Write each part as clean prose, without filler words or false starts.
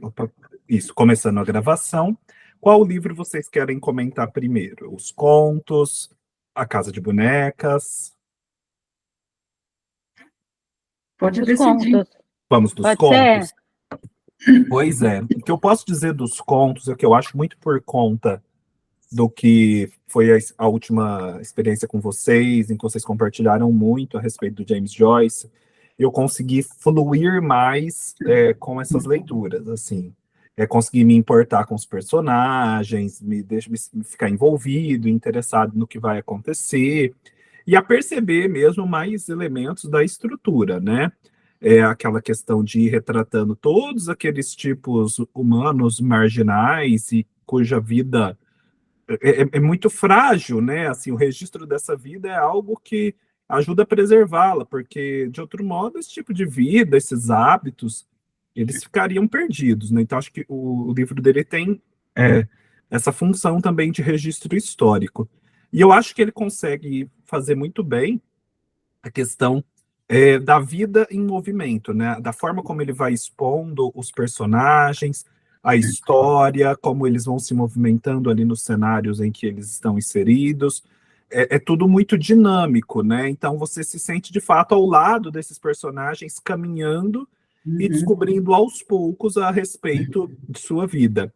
Opa, isso, começando a gravação. Qual livro vocês querem comentar primeiro? Os contos, A Casa de Bonecas? Pode Os decidir. contos. Vamos dos Pode contos? ser? Pois é. O que eu posso dizer dos contos é que eu acho muito por conta do que foi a última experiência com vocês, em que vocês compartilharam muito a respeito do James Joyce, eu consegui fluir mais com essas leituras, assim. Consegui me importar com os personagens, me ficar envolvido, interessado no que vai acontecer, e a perceber mesmo mais elementos da estrutura, né? Aquela questão de ir retratando todos aqueles tipos humanos marginais e cuja vida é muito frágil, né? Assim, o registro dessa vida é algo que ajuda a preservá-la, porque, de outro modo, esse tipo de vida, esses hábitos, eles ficariam perdidos, né? Então, acho que o livro dele tem essa função também de registro histórico. E eu acho que ele consegue fazer muito bem a questão da vida em movimento, né? Da forma como ele vai expondo os personagens, a história, como eles vão se movimentando ali nos cenários em que eles estão inseridos. É tudo muito dinâmico, né? Então você se sente de fato ao lado desses personagens caminhando e descobrindo aos poucos a respeito de sua vida.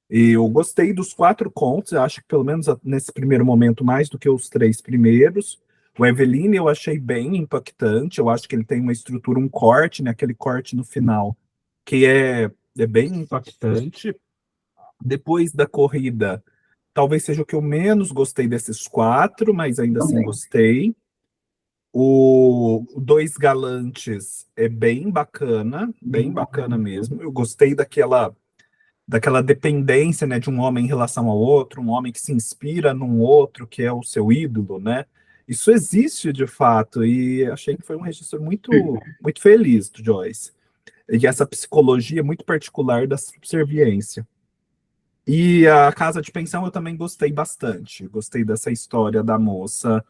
Eu gostei dos 4 contos, eu acho que pelo menos nesse primeiro momento mais do que os 3 primeiros. O Eveline eu achei bem impactante, eu acho que ele tem uma estrutura, um corte, né, aquele corte no final, que é bem impactante. Depois da corrida, talvez seja o que eu menos gostei desses 4, mas ainda assim gostei. O Dois Galantes é bem bacana mesmo. Eu gostei daquela dependência, né, de um homem em relação ao outro, um homem que se inspira num outro que é o seu ídolo, né? Isso existe de fato e achei que foi um registro muito feliz do Joyce. E essa psicologia muito particular da subserviência. E a Casa de Pensão eu também gostei bastante. Gostei dessa história da moça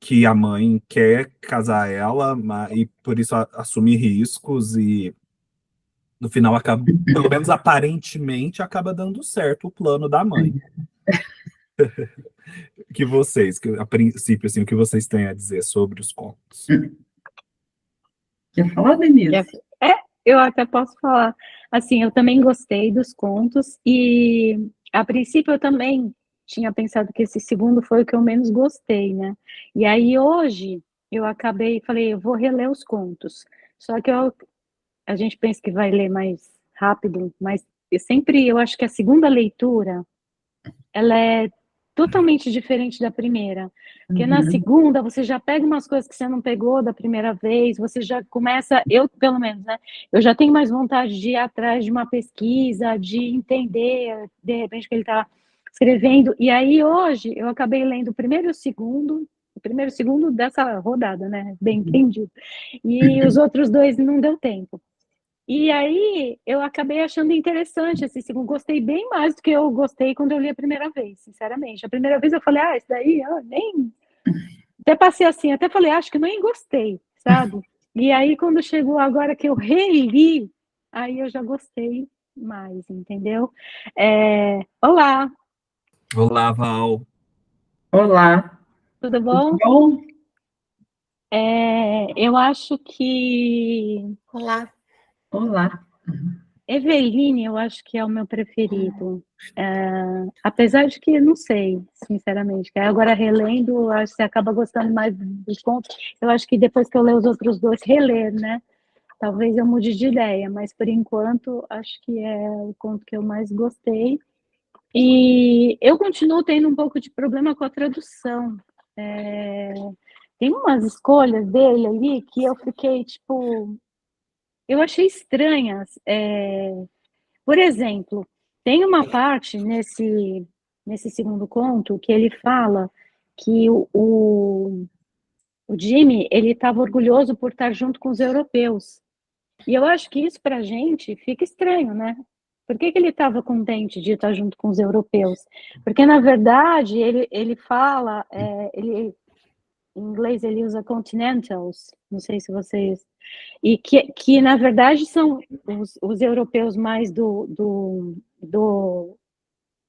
que a mãe quer casar ela e por isso assumir riscos e no final acaba, pelo menos aparentemente, acaba dando certo o plano da mãe. A princípio, assim, o que vocês têm a dizer sobre os contos? Quer falar, Denise? Eu até posso falar. Assim, eu também gostei dos contos e, a princípio, eu também tinha pensado que esse segundo foi o que eu menos gostei, né? E aí, hoje, eu falei, eu vou reler os contos. Só que a gente pensa que vai ler mais rápido, mas eu acho que a segunda leitura ela é totalmente diferente da primeira. Porque na segunda, você já pega umas coisas que você não pegou da primeira vez, você já começa, eu pelo menos, né? Eu já tenho mais vontade de ir atrás de uma pesquisa, de entender, de repente, o que ele está escrevendo. E aí, hoje, eu acabei lendo o primeiro e o segundo dessa rodada, né? Bem entendido. E os outros 2 não deu tempo. E aí, eu acabei achando interessante esse segundo. Gostei bem mais do que eu gostei quando eu li a primeira vez, sinceramente. A primeira vez eu falei, isso daí, nem. Até passei assim, até falei, acho que nem gostei, sabe? E aí, quando chegou agora que eu reli, aí eu já gostei mais, entendeu? Olá, Olá, Val. Olá, tudo tudo bom? bom? Eu acho que. Olá. Olá. Eveline, eu acho que é o meu preferido. Apesar de que, não sei, sinceramente, que agora relendo, acho que você acaba gostando mais dos contos. Eu acho que depois que eu ler os outros 2, reler, né? Talvez eu mude de ideia, mas por enquanto acho que é o conto que eu mais gostei. E eu continuo tendo um pouco de problema com a tradução. Tem umas escolhas dele ali que eu fiquei, tipo, eu achei estranhas. Por exemplo, tem uma parte nesse segundo conto que ele fala que o Jimmy ele estava orgulhoso por estar junto com os europeus. E eu acho que isso para a gente fica estranho, né? Por que ele estava contente de estar junto com os europeus? Porque, na verdade, ele fala, em inglês ele usa continentals, não sei se vocês... E que na verdade, são os europeus mais do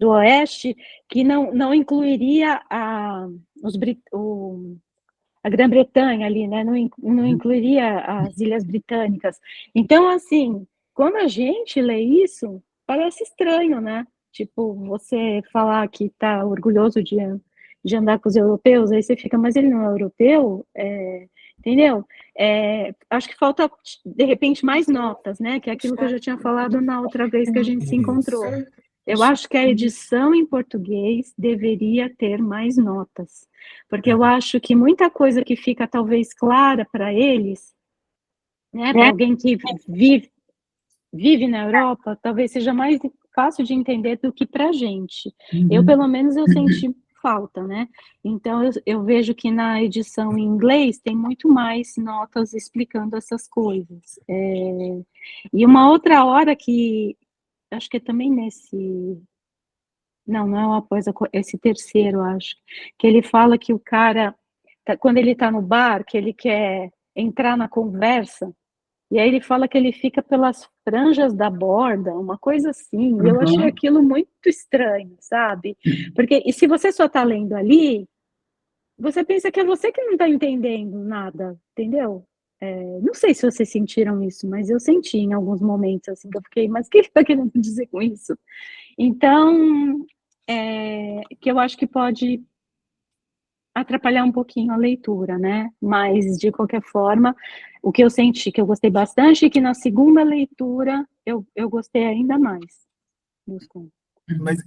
oeste, que não incluiria a Grã-Bretanha ali, né? Não incluiria as Ilhas Britânicas. Então, assim, quando a gente lê isso, parece estranho, né? Tipo, você falar que está orgulhoso de andar com os europeus, aí você fica, mas ele não é europeu? Entendeu? Acho que falta, de repente, mais notas, né? Que é aquilo que eu já tinha falado na outra vez que a gente se encontrou. Eu acho que a edição em português deveria ter mais notas, porque eu acho que muita coisa que fica talvez clara para eles, né, para alguém que vive na Europa, talvez seja mais fácil de entender do que para a gente. Eu, pelo menos, eu senti falta, né? Então, eu vejo que na edição em inglês tem muito mais notas explicando essas coisas. E uma outra hora que, acho que é também nesse... Não é uma coisa, esse terceiro, acho, que ele fala que o cara, quando ele está no bar, que ele quer entrar na conversa, e aí ele fala que ele fica pelas franjas da borda, uma coisa assim, e eu achei aquilo muito estranho, sabe? Porque, e se você só está lendo ali, você pensa que é você que não está entendendo nada, entendeu? Não sei se vocês sentiram isso, mas eu senti em alguns momentos, assim, que eu fiquei, mas o que ele está querendo dizer com isso? Então, que eu acho que pode atrapalhar um pouquinho a leitura, né? Mas, de qualquer forma, o que eu senti, que eu gostei bastante, e que na segunda leitura eu gostei ainda mais dos contos.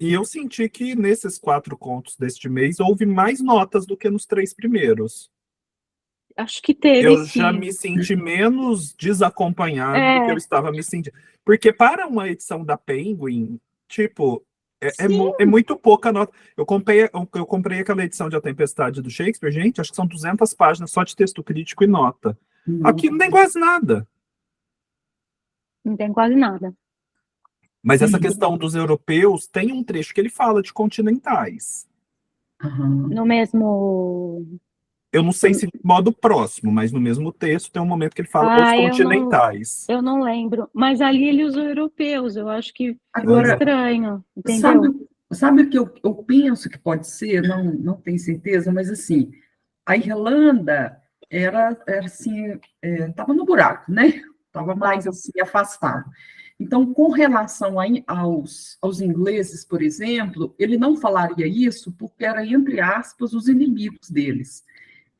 E eu senti que nesses 4 contos deste mês houve mais notas do que nos 3 primeiros. Acho que teve, Eu sim. já me senti menos desacompanhado do que eu estava me sentindo. Porque para uma edição da Penguin, tipo, é muito pouca nota. Eu comprei aquela edição de A Tempestade do Shakespeare, gente, acho que são 200 páginas só de texto crítico e nota. Aqui não tem quase nada. Não tem quase nada. Mas essa questão dos europeus, tem um trecho que ele fala de continentais. No mesmo... Eu não sei se de modo próximo, mas no mesmo texto tem um momento que ele fala os continentais. Eu não lembro. Mas ali ele usou europeus, eu acho que ficou estranho, entendeu? Sabe o que eu penso que pode ser? Não tenho certeza, mas assim, a Irlanda era assim, estava no buraco, né? Estava mais assim, afastado. Então, com relação aos ingleses, por exemplo, ele não falaria isso porque era, entre aspas, os inimigos deles.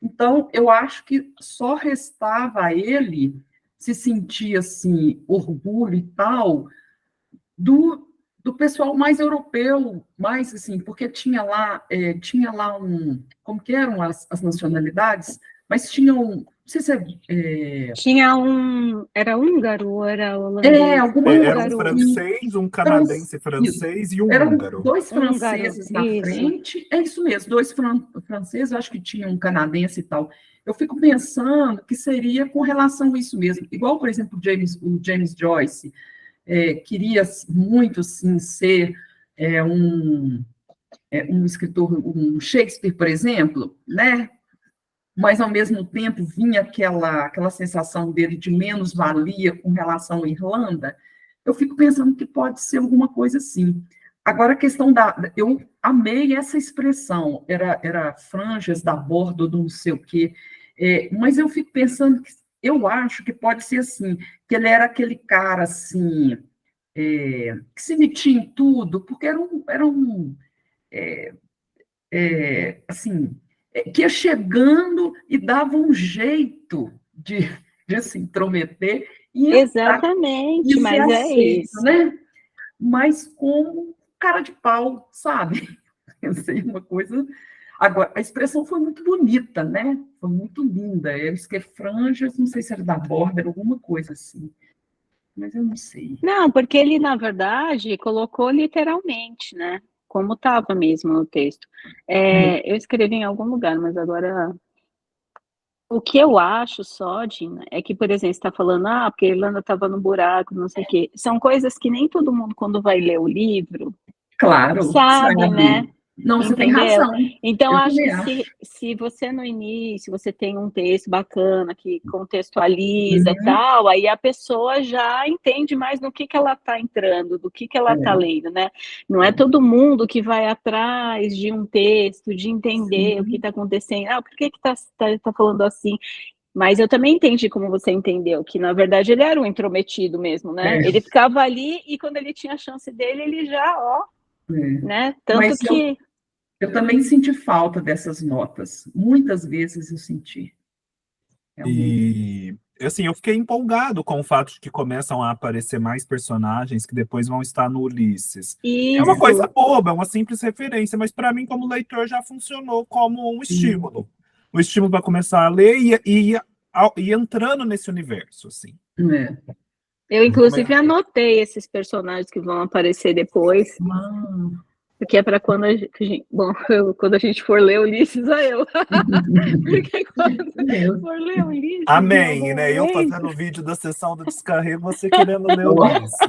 Então, eu acho que só restava a ele se sentir, assim, orgulho e tal, do pessoal mais europeu, mais, assim, porque tinha lá como que eram as nacionalidades, mas tinham, não sei se Tinha era húngaro ou era holandês? Era um francês, um canadense francês e um húngaro. 2 franceses na frente, é isso mesmo, 2 franceses, acho que tinha um canadense e tal. Eu fico pensando que seria com relação a isso mesmo, igual, por exemplo, o James Joyce queria muito, sim, ser um escritor, um Shakespeare, por exemplo, né? Mas, ao mesmo tempo, vinha aquela sensação dele de menos-valia com relação à Irlanda. Eu fico pensando que pode ser alguma coisa assim. Agora, a questão eu amei essa expressão, era franjas da borda do não sei o quê, mas eu fico pensando que eu acho que pode ser assim, que ele era aquele cara, assim, que se metia em tudo, porque era um assim, que ia chegando e dava um jeito de se intrometer e exatamente, mas aceito, isso, né? Mas como cara de pau, sabe? Pensei uma coisa. Agora, a expressão foi muito bonita, né? Foi muito linda. Eles que franjas, não sei se era da borda, era alguma coisa assim. Mas eu não sei. Não, porque ele, na verdade, colocou literalmente, né? Como estava mesmo no texto. Eu escrevi em algum lugar, mas agora... O que eu acho só, Dina, é que, por exemplo, você está falando, porque a Irlanda estava no buraco, não sei o quê. São coisas que nem todo mundo, quando vai ler o livro, Claro, sabe, né? Não, você tem Entendeu? razão. Então, Eu acho também que se você no início, você tem um texto bacana que contextualiza e tal, aí a pessoa já entende mais no que ela está entrando, do que ela está lendo, né? Não é todo mundo que vai atrás de um texto, de entender o que está acontecendo. Ah, por que tá falando assim? Mas eu também entendi como você entendeu, que na verdade ele era um intrometido mesmo, né? Ele ficava ali e quando ele tinha a chance dele, ele já, ó, né? Tanto Mas que eu também senti falta dessas notas. Muitas vezes eu senti. Realmente. E assim, eu fiquei empolgado com o fato de que começam a aparecer mais personagens que depois vão estar no Ulisses. É uma coisa isso, boba, é uma simples referência, mas para mim, como leitor, já funcionou como um estímulo. O estímulo para começar a ler e entrando nesse universo, assim. É. eu inclusive anotei esses personagens que vão aparecer depois, porque é para quando a gente, bom, quando a gente for ler Ulisses, porque quando for ler Ulisses, Amém, né? Eu fazendo o vídeo da sessão do descarrego, você querendo ler Ulisses.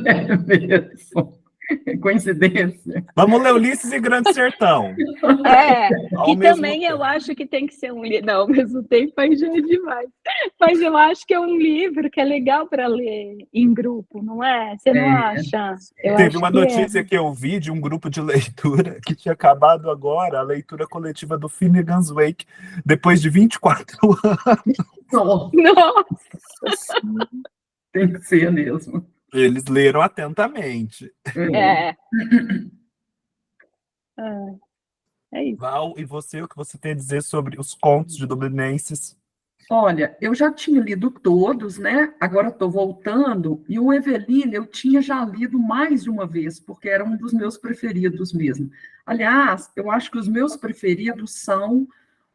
É mesmo. Coincidência. Vamos ler Ulisses e Grande Sertão. Que também eu acho que tem que ser um livro, não, ao mesmo tempo aí já é demais, mas eu acho que é um livro que é legal para ler em grupo, não é? Você não acha? Teve uma notícia que eu vi de um grupo de leitura que tinha acabado agora, a leitura coletiva do Finnegan's Wake, depois de 24 anos. Nossa! Tem que ser mesmo. Eles leram atentamente. É isso. Val, e você, o que você tem a dizer sobre os contos de Dublinenses? Olha, eu já tinha lido todos, né? Agora estou voltando, e o Eveline eu tinha já lido mais de uma vez, porque era um dos meus preferidos mesmo. Aliás, eu acho que os meus preferidos são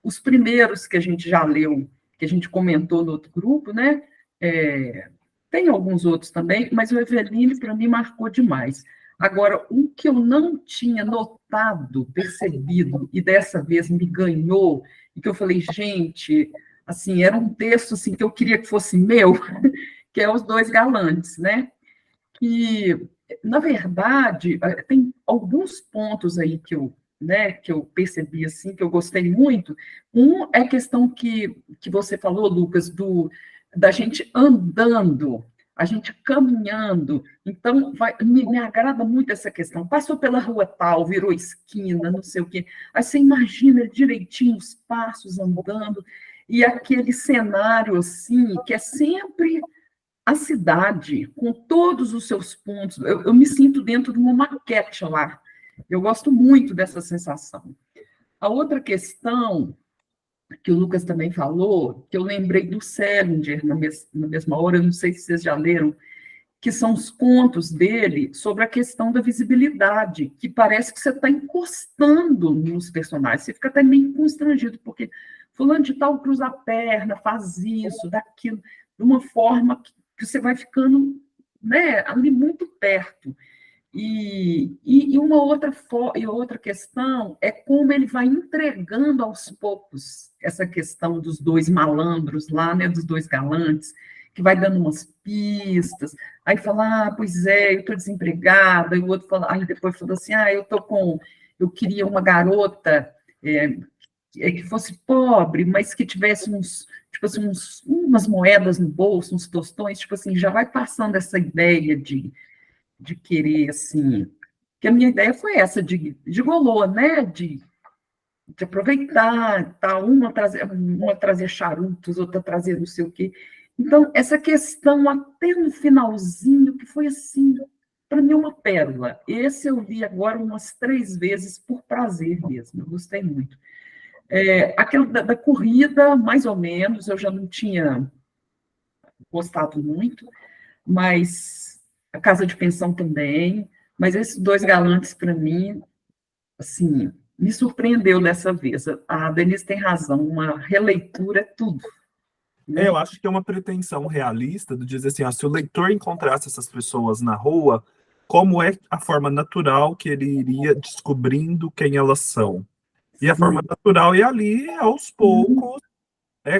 os primeiros que a gente já leu, que a gente comentou no outro grupo, né? Tem alguns outros também, mas o Eveline, para mim, marcou demais. Agora, um que eu não tinha notado, percebido, e dessa vez me ganhou, e que eu falei, gente, assim, era um texto assim, que eu queria que fosse meu, que é Os Dois Galantes, né? Que, na verdade, tem alguns pontos aí que eu percebi, assim, que eu gostei muito. Um é a questão que você falou, Lucas, da gente andando, a gente caminhando. Então, me agrada muito essa questão. Passou pela rua tal, virou esquina, não sei o quê. Aí você imagina direitinho os passos andando, e aquele cenário, assim, que é sempre a cidade, com todos os seus pontos. Eu me sinto dentro de uma maquete lá. Eu gosto muito dessa sensação. A outra questão que o Lucas também falou, que eu lembrei do Salinger na mesma hora, eu não sei se vocês já leram, que são os contos dele sobre a questão da visibilidade, que parece que você está encostando nos personagens, você fica até meio constrangido, porque fulano de tal cruza a perna, faz isso, daquilo, de uma forma que você vai ficando, né, ali muito perto. E uma outra questão é como ele vai entregando aos poucos essa questão dos dois malandros lá, né, dos dois galantes, que vai dando umas pistas, aí fala, pois é, eu estou desempregada, e o outro fala, aí depois fala assim, eu queria uma garota que fosse pobre, mas que tivesse tipo assim, umas moedas no bolso, uns tostões, tipo assim, já vai passando essa ideia de querer, assim, que a minha ideia foi essa, de gigolô, né, de aproveitar, tá, uma trazer charutos, outra trazer não sei o quê. Então, essa questão até no finalzinho, que foi assim, para mim uma pérola. Esse eu li agora umas 3 vezes por prazer mesmo, eu gostei muito. Aquilo da corrida, mais ou menos, eu já não tinha gostado muito, mas a Casa de Pensão também, mas esses dois galantes, para mim, assim, me surpreendeu dessa vez. A Denise tem razão, uma releitura é tudo. Né? Eu acho que é uma pretensão realista de dizer assim, ó, se o leitor encontrasse essas pessoas na rua, como é a forma natural que ele iria descobrindo quem elas são? E a forma natural é ali, aos poucos,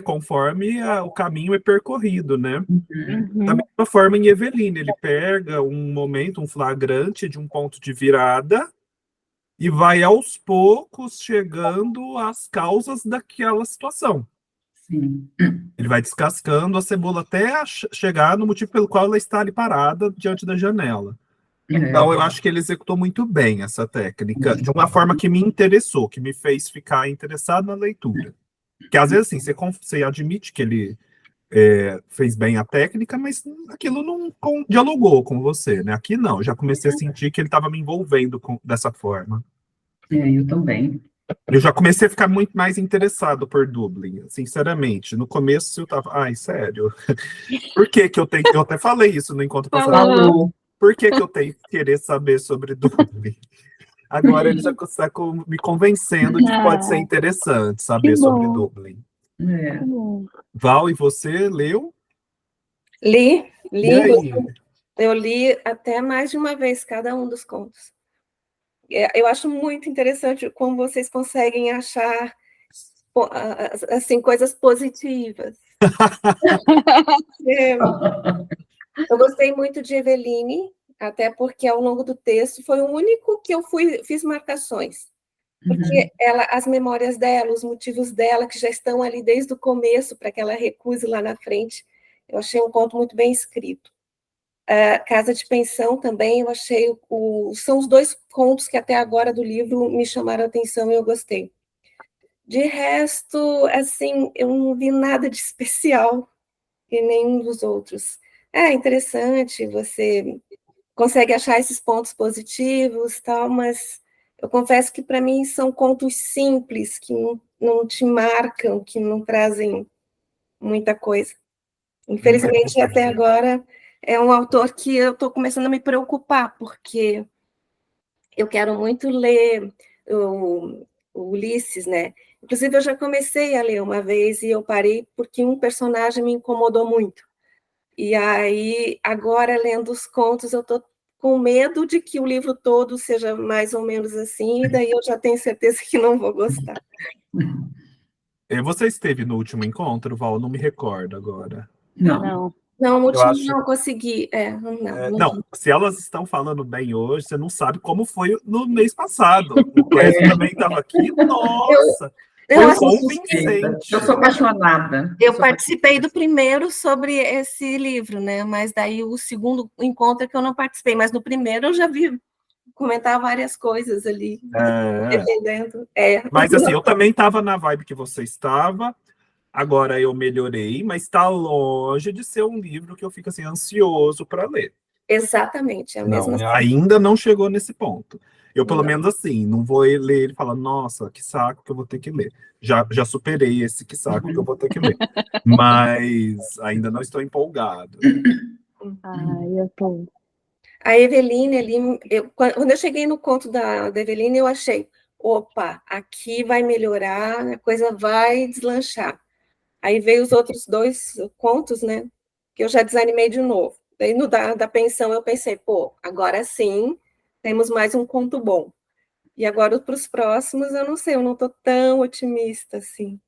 conforme o caminho é percorrido, né? Da mesma forma em Eveline, ele pega um momento, um flagrante de um ponto de virada e vai aos poucos chegando às causas daquela situação. Sim. Ele vai descascando a cebola até chegar no motivo pelo qual ela está ali parada diante da janela. Então, eu acho que ele executou muito bem essa técnica, de uma forma que me interessou, que me fez ficar interessado na leitura. Porque, às vezes, assim, você admite que ele fez bem a técnica, mas aquilo não dialogou com você, né? Aqui não, eu já comecei a sentir que ele estava me envolvendo dessa forma. Eu também. Eu já comecei a ficar muito mais interessado por Dublin, sinceramente. No começo eu tava, ai, sério. Por que que eu tenho, eu até falei isso no encontro passado. Falou. Por que que eu tenho que querer saber sobre Dublin? Agora ele já está me convencendo de que pode ser interessante saber sobre Dublin. Val, e você leu? Li. E aí? Eu li até mais de uma vez cada um dos contos. Eu acho muito interessante como vocês conseguem achar assim, coisas positivas. Eu gostei muito de Eveline, até porque ao longo do texto foi o único que eu fiz marcações. Porque as memórias dela, os motivos dela, que já estão ali desde o começo, para que ela recuse lá na frente, eu achei um conto muito bem escrito. Casa de Pensão também, eu achei, são os 2 contos que até agora do livro me chamaram a atenção e eu gostei. De resto, assim, eu não vi nada de especial em nenhum dos outros. É interessante, você consegue achar esses pontos positivos, tal, mas eu confesso que para mim são contos simples, que não te marcam, que não trazem muita coisa. Infelizmente, até agora, é um autor que eu estou começando a me preocupar, porque eu quero muito ler o Ulisses, né? Inclusive, eu já comecei a ler uma vez e eu parei porque um personagem me incomodou muito. E aí, agora, lendo os contos, eu estou com medo de que o livro todo seja mais ou menos assim, e daí eu já tenho certeza que não vou gostar. Você esteve no último encontro, Val? Não me recordo agora. Não. Não, no último não consegui. Não, se elas estão falando bem hoje, você não sabe como foi no mês passado. O Clécio também estava aqui. Nossa! Foi convincente. Eu sou apaixonada. Eu participei do primeiro sobre esse livro, né? Mas daí o segundo encontro é que eu não participei. Mas no primeiro eu já vi comentar várias coisas ali, defendendo. Mas assim, eu também estava na vibe que você estava. Agora eu melhorei, mas está longe de ser um livro que eu fico assim ansioso para ler. Exatamente, a mesma coisa. Ainda não chegou nesse ponto. Eu, pelo menos assim, não vou ler ele e falar, nossa, que saco que eu vou ter que ler. Já superei esse que saco que eu vou ter que ler. Mas ainda não estou empolgado. Eu tô. A Eveline ali, quando eu cheguei no conto da Eveline, eu achei, opa, aqui vai melhorar, a coisa vai deslanchar. Aí veio os outros 2 contos, né, que eu já desanimei de novo. Daí no da pensão eu pensei, pô, agora sim, temos mais um conto bom. E agora para os próximos eu não sei, eu não estou tão otimista assim.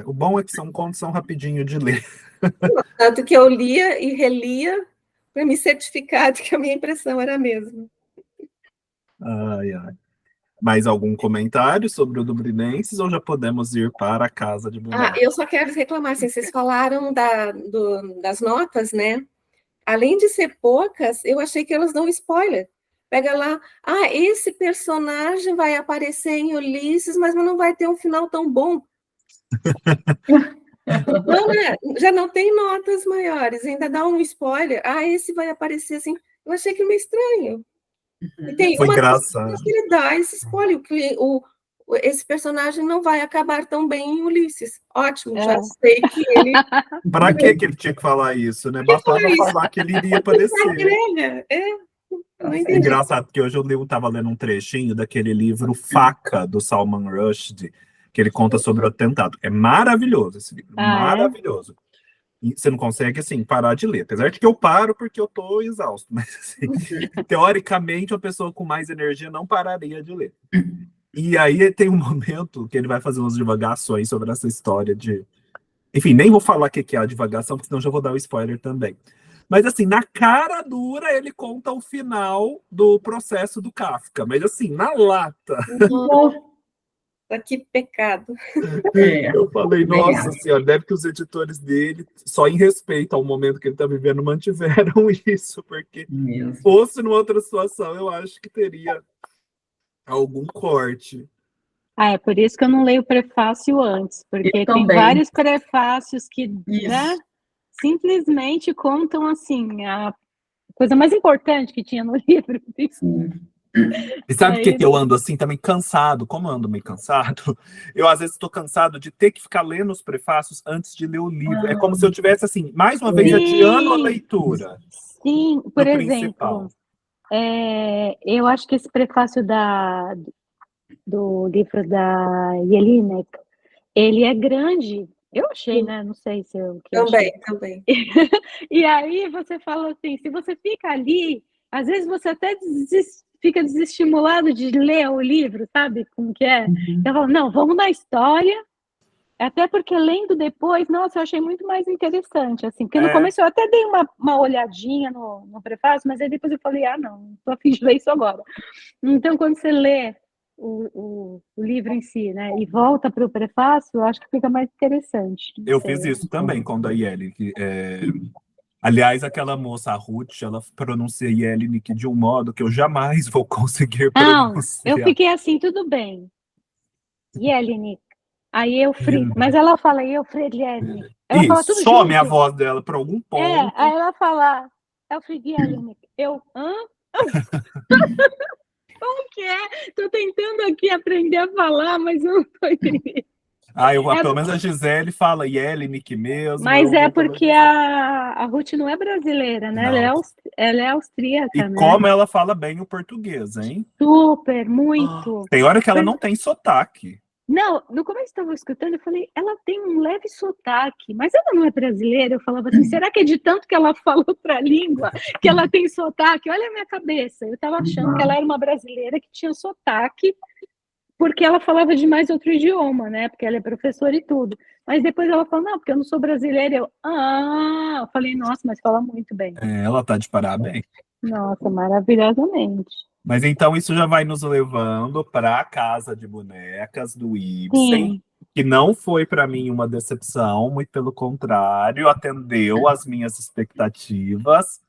O bom é que são contos são rapidinho de ler. Tanto que eu lia e relia para me certificar de que a minha impressão era a mesma. Ai, ai. Mais algum comentário sobre o Dublinenses ou já podemos ir para a Casa de Bonanza? Eu só quero reclamar, assim, vocês falaram das notas, né? Além de ser poucas, eu achei que elas dão spoiler. Pega lá, esse personagem vai aparecer em Ulisses, mas não vai ter um final tão bom. Não, né? Já não tem notas maiores, ainda dá um spoiler. Esse vai aparecer assim. Eu achei que meio estranho. E tem Foi uma engraçado. que ele dá esse spoiler, esse personagem não vai acabar tão bem em Ulisses. Ótimo, já sei que ele... Para que ele tinha que falar isso, né? Bastava falar que ele iria aparecer. É engraçado, porque hoje eu estava lendo um trechinho daquele livro Faca, do Salman Rushdie, que ele conta sobre o atentado. É maravilhoso esse livro, maravilhoso. E você não consegue, assim, parar de ler. Apesar de que eu paro porque eu tô exausto. Mas, assim, teoricamente, uma pessoa com mais energia não pararia de ler. E aí tem um momento que ele vai fazer umas divagações sobre essa história de... Enfim, nem vou falar o que é a divagação, porque senão já vou dar o spoiler também. Mas, assim, na cara dura, ele conta o final do processo do Kafka. Mas, assim, na lata. Nossa, que pecado. Eu falei, bem nossa acho. senhora, deve que os editores dele, só em respeito ao momento que ele está vivendo, mantiveram isso, porque Mesmo. fosse numa outra situação, eu acho que teria algum corte. É por isso que eu não leio o prefácio antes, porque Eu tem também. vários prefácios que, Isso. né, simplesmente contam, assim, a coisa mais importante que tinha no livro. Sim. E sabe o Aí, que eu ando assim também cansado? Como eu ando meio cansado, eu às vezes estou cansado de ter que ficar lendo os prefácios antes de ler o livro. É como se eu tivesse assim, mais uma vez adiando a sim, leitura sim, por do exemplo, principal. eu acho que esse prefácio do livro da Jelinek, ele é grande. Eu achei, né? Não sei se eu que eu achei. Também. E aí você fala assim, se você fica ali, às vezes você até fica desestimulado de ler o livro, sabe como que é? Uhum. Eu falo, não, vamos na história, até porque lendo depois, nossa, eu achei muito mais interessante, assim, porque no começo eu até dei uma olhadinha no prefácio, mas aí depois eu falei, não tô a fim de ler isso agora. Então, quando você lê o livro em si, né, e volta para o prefácio, eu acho que fica mais interessante. Não Eu sei. fiz isso também com a Yeli. Aliás, aquela moça, a Ruth, ela pronuncia Jelinek de um modo que eu jamais vou conseguir Não, eu pronunciar. fiquei assim, tudo bem. Jelinek. Aí eu mas ela fala Jelinek. Ela fala Isso, tudo some a junto. voz dela para algum Aí ponto. ela fala Jelinek. Hã? Como que é? Tô tentando aqui aprender a falar, mas eu não tô entendendo. Pelo menos a Gisele fala Jelinek mesmo, Mas eu é vou pela porque Gisele. a Ruth não é brasileira, né? Não. Ela é E austríaca, né? como ela fala bem o português, hein? Super, muito. Tem hora que ela não tem sotaque. Não, no começo eu estava escutando, eu falei, ela tem um leve sotaque, mas ela não é brasileira. Eu falava assim, será que é de tanto que ela fala outra língua que ela tem sotaque? Olha a minha cabeça. Eu estava achando que ela era uma brasileira que tinha sotaque porque ela falava demais outro idioma, né? Porque ela é professora e tudo. Mas depois ela falou, não, porque eu não sou brasileira. Eu falei, nossa, mas fala muito bem. Ela tá de parabéns. Nossa, maravilhosamente. Mas então isso já vai nos levando para a Casa de Bonecas do Ibsen, Sim. que não foi para mim uma decepção, muito pelo contrário, atendeu às minhas expectativas.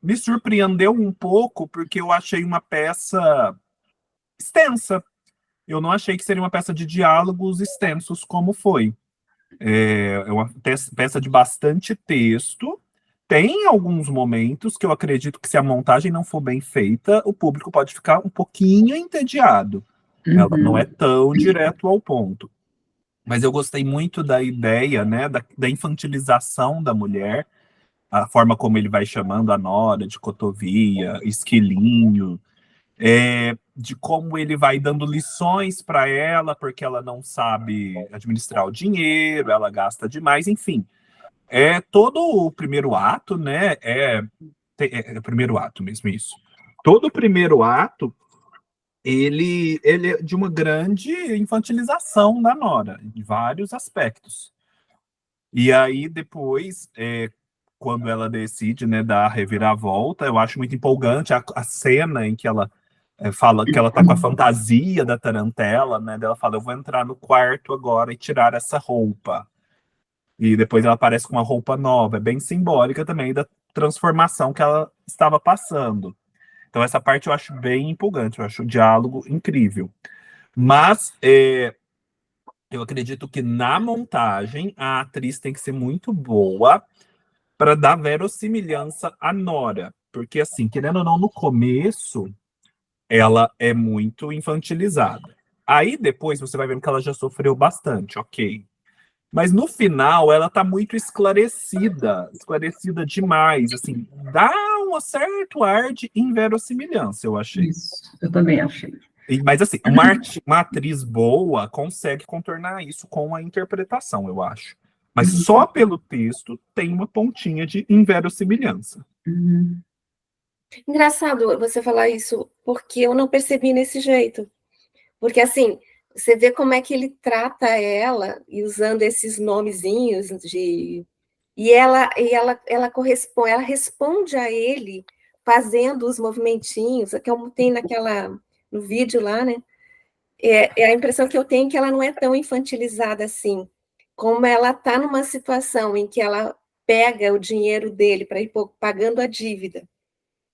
Me surpreendeu um pouco porque eu achei uma peça extensa. Eu não achei que seria uma peça de diálogos extensos como foi. É uma peça de bastante texto. Tem alguns momentos que eu acredito que se a montagem não for bem feita, o público pode ficar um pouquinho entediado. Ela não é tão direto ao ponto. Mas eu gostei muito da ideia, né, da infantilização da mulher, a forma como ele vai chamando a nora de cotovia, esquilinho, de como ele vai dando lições para ela, porque ela não sabe administrar o dinheiro, ela gasta demais, enfim. Todo o primeiro ato, né? É o primeiro ato mesmo, isso. Todo o primeiro ato, ele é de uma grande infantilização da Nora, em vários aspectos. E aí, depois, quando ela decide, né, dar a reviravolta, eu acho muito empolgante a cena em que ela fala que ela tá com a fantasia da tarantela, né? Ela fala, eu vou entrar no quarto agora e tirar essa roupa. E depois ela aparece com uma roupa nova, é bem simbólica também da transformação que ela estava passando. Então essa parte eu acho bem empolgante, eu acho o diálogo incrível. Mas eu acredito que na montagem a atriz tem que ser muito boa para dar verossimilhança à Nora. Porque assim, querendo ou não, no começo ela é muito infantilizada. Aí depois você vai vendo que ela já sofreu bastante, ok. Mas no final ela tá muito esclarecida demais, assim, dá um certo ar de inverossimilhança, eu achei. Isso, eu também achei. Mas assim, uma atriz boa consegue contornar isso com a interpretação, eu acho. Mas só pelo texto tem uma pontinha de inverossimilhança. Engraçado você falar isso, porque eu não percebi nesse jeito. Porque, assim, você vê como é que ele trata ela, e usando esses nomezinhos de ela corresponde, ela responde a ele fazendo os movimentinhos, que tem no vídeo lá, né? É a impressão que eu tenho que ela não é tão infantilizada assim, como ela está numa situação em que ela pega o dinheiro dele para ir pagando a dívida,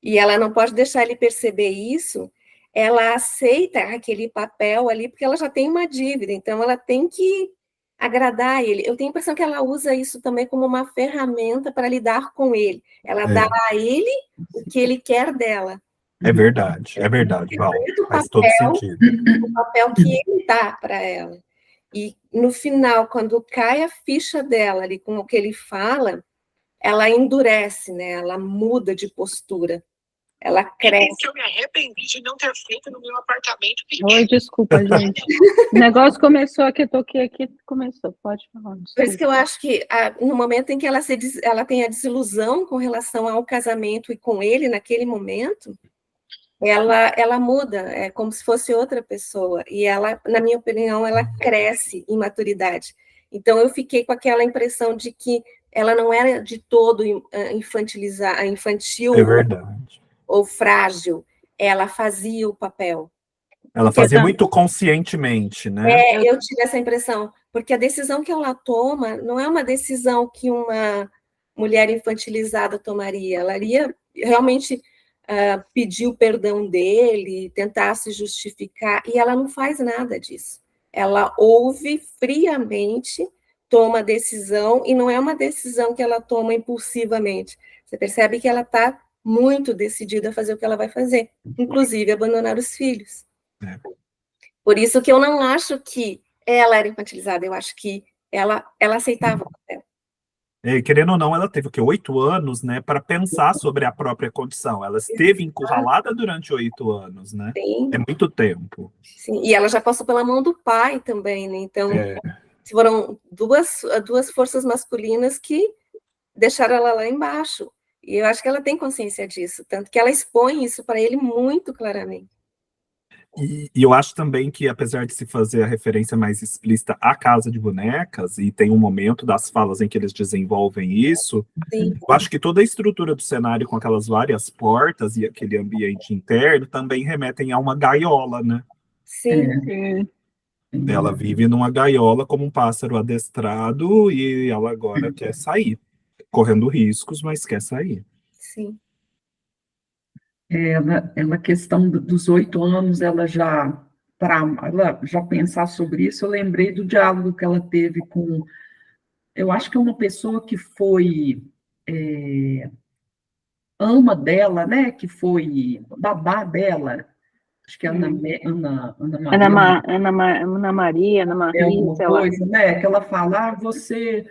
e ela não pode deixar ele perceber isso, ela aceita aquele papel ali, porque ela já tem uma dívida, então ela tem que agradar ele. Eu tenho a impressão que ela usa isso também como uma ferramenta para lidar com ele. Ela dá a ele o que ele quer dela. É verdade, Val. Faz todo sentido. O papel que ele dá para ela. E no final, quando cai a ficha dela ali com o que ele fala, ela endurece, né? Ela muda de postura. Ela cresce. Que eu me arrependi de não ter feito no meu apartamento. Oi, desculpa, gente. O negócio começou aqui, eu toquei aqui, começou. Pode falar. Desculpa. Por isso que eu acho que no momento em que ela tem a desilusão com relação ao casamento e com ele, naquele momento, ela muda, é como se fosse outra pessoa. E ela, na minha opinião, ela cresce em maturidade. Então, eu fiquei com aquela impressão de que ela não era de todo infantil. É verdade. Ou frágil, ela fazia o papel. Ela fazia muito conscientemente, né? Eu tive essa impressão, porque a decisão que ela toma não é uma decisão que uma mulher infantilizada tomaria. Ela iria realmente pedir o perdão dele, tentar se justificar, e ela não faz nada disso. Ela ouve friamente, toma a decisão, e não é uma decisão que ela toma impulsivamente. Você percebe que ela está muito decidida a fazer o que ela vai fazer, inclusive abandonar os filhos. Por isso que eu não acho que ela era infantilizada, eu acho que ela aceitava o papel. Querendo ou não, ela teve 8 anos, né, para pensar sobre a própria condição. Ela esteve encurralada durante 8 anos, né? Sim. É muito tempo. Sim, e ela já passou pela mão do pai também, né? Então, foram duas forças masculinas que deixaram ela lá embaixo. E eu acho que ela tem consciência disso, tanto que ela expõe isso para ele muito claramente. E eu acho também que, apesar de se fazer a referência mais explícita à Casa de Bonecas, e tem um momento das falas em que eles desenvolvem isso, eu acho que toda a estrutura do cenário, com aquelas várias portas e aquele ambiente interno, também remetem a uma gaiola, né? Sim. Ela vive numa gaiola como um pássaro adestrado e ela agora quer sair, correndo riscos, mas quer sair. Sim. Ela questão dos 8 anos, ela já pensar sobre isso, eu lembrei do diálogo que ela teve com, eu acho que é uma pessoa que foi ama dela, né, que foi babá dela, acho que é Ana Maria, sei lá, né, que ela fala, você...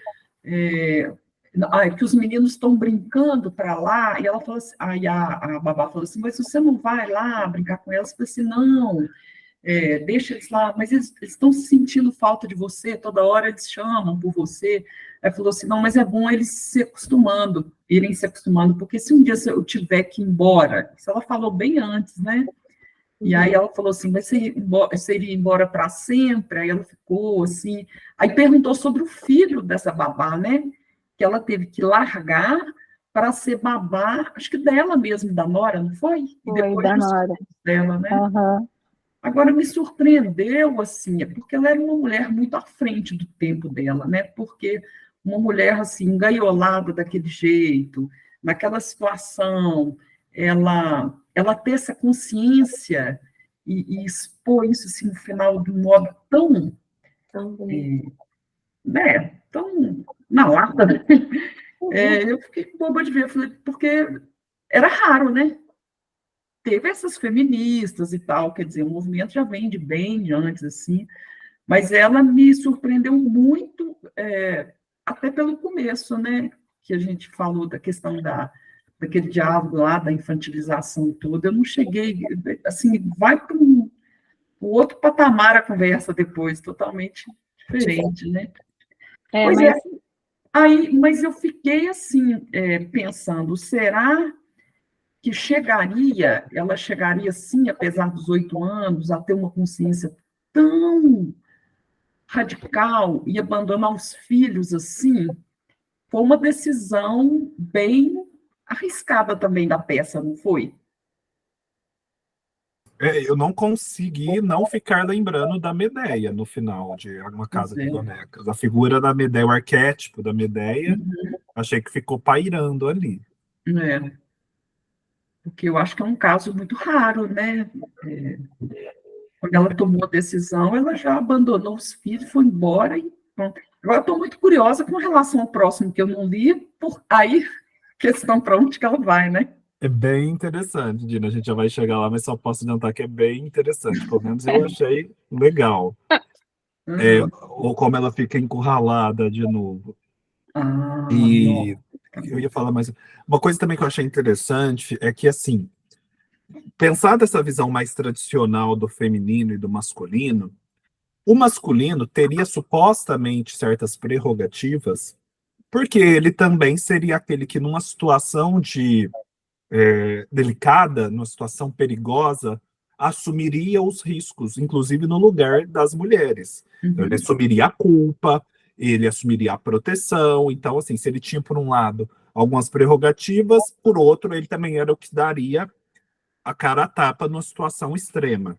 que os meninos estão brincando para lá, e ela falou assim, aí a babá falou assim, mas você não vai lá brincar com elas? Eu falei assim, não, deixa eles lá, mas eles estão sentindo falta de você, toda hora eles chamam por você. Aí falou assim, não, mas é bom eles irem se acostumando, porque se um dia eu tiver que ir embora, isso ela falou bem antes, né? E aí ela falou assim, mas você iria embora para sempre? Aí ela ficou assim, aí perguntou sobre o filho dessa babá, né? Que ela teve que largar para ser babá, acho que dela mesmo, da nora, não foi? E depois da nora dela, né? Uhum. Agora, me surpreendeu, assim, porque ela era uma mulher muito à frente do tempo dela, né? Porque uma mulher, assim, engaiolada daquele jeito, naquela situação, ela ter essa consciência e expor isso, assim, no final, de um modo tão na lata, né? Eu fiquei boba de ver, falei, porque era raro, né? Teve essas feministas e tal, quer dizer, o movimento já vem de bem antes, assim, mas ela me surpreendeu muito, até pelo começo, né? Que a gente falou da questão daquele diálogo lá, da infantilização toda, eu não cheguei, assim, vai para um outro patamar a conversa depois, totalmente diferente, né? Mas eu fiquei assim, pensando, será que ela chegaria sim, apesar dos 8 anos, a ter uma consciência tão radical e abandonar os filhos assim? foi uma decisão bem arriscada também da peça, não foi? Eu não consegui não ficar lembrando da Medeia no final de Uma Casa Pois de é. Bonecas. A figura da Medeia, o arquétipo da Medeia, achei que ficou pairando ali. É, porque eu acho que é um caso muito raro, né? É, quando ela tomou a decisão, ela já abandonou os filhos, foi embora e pronto. Agora, estou muito curiosa com relação ao próximo, que eu não li, por aí, questão para onde que ela vai, né? É bem interessante, Dina. A gente já vai chegar lá, mas só posso adiantar que é bem interessante. Pelo menos eu achei legal. Uhum. Ou como ela fica encurralada de novo. Ah, E nossa. eu ia falar mais. Uma coisa também que eu achei interessante é que, assim, pensar dessa visão mais tradicional do feminino e do masculino, o masculino teria supostamente certas prerrogativas, porque ele também seria aquele que, numa situação de delicada, numa situação perigosa, assumiria os riscos, inclusive no lugar das mulheres. Então, ele Uhum. assumiria a culpa, ele assumiria a proteção. Então, assim, se ele tinha, por um lado, algumas prerrogativas, por outro, ele também era o que daria a cara a tapa numa situação extrema.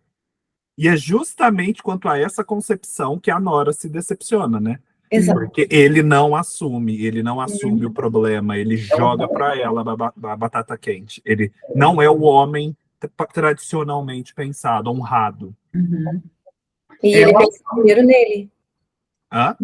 E é justamente quanto a essa concepção que a Nora se decepciona, né? Exato. Porque ele não assume o problema, ele joga para ela a batata quente. Ele não é o homem tradicionalmente pensado, honrado. Uhum. E É, ele pensou primeiro nele. Hã?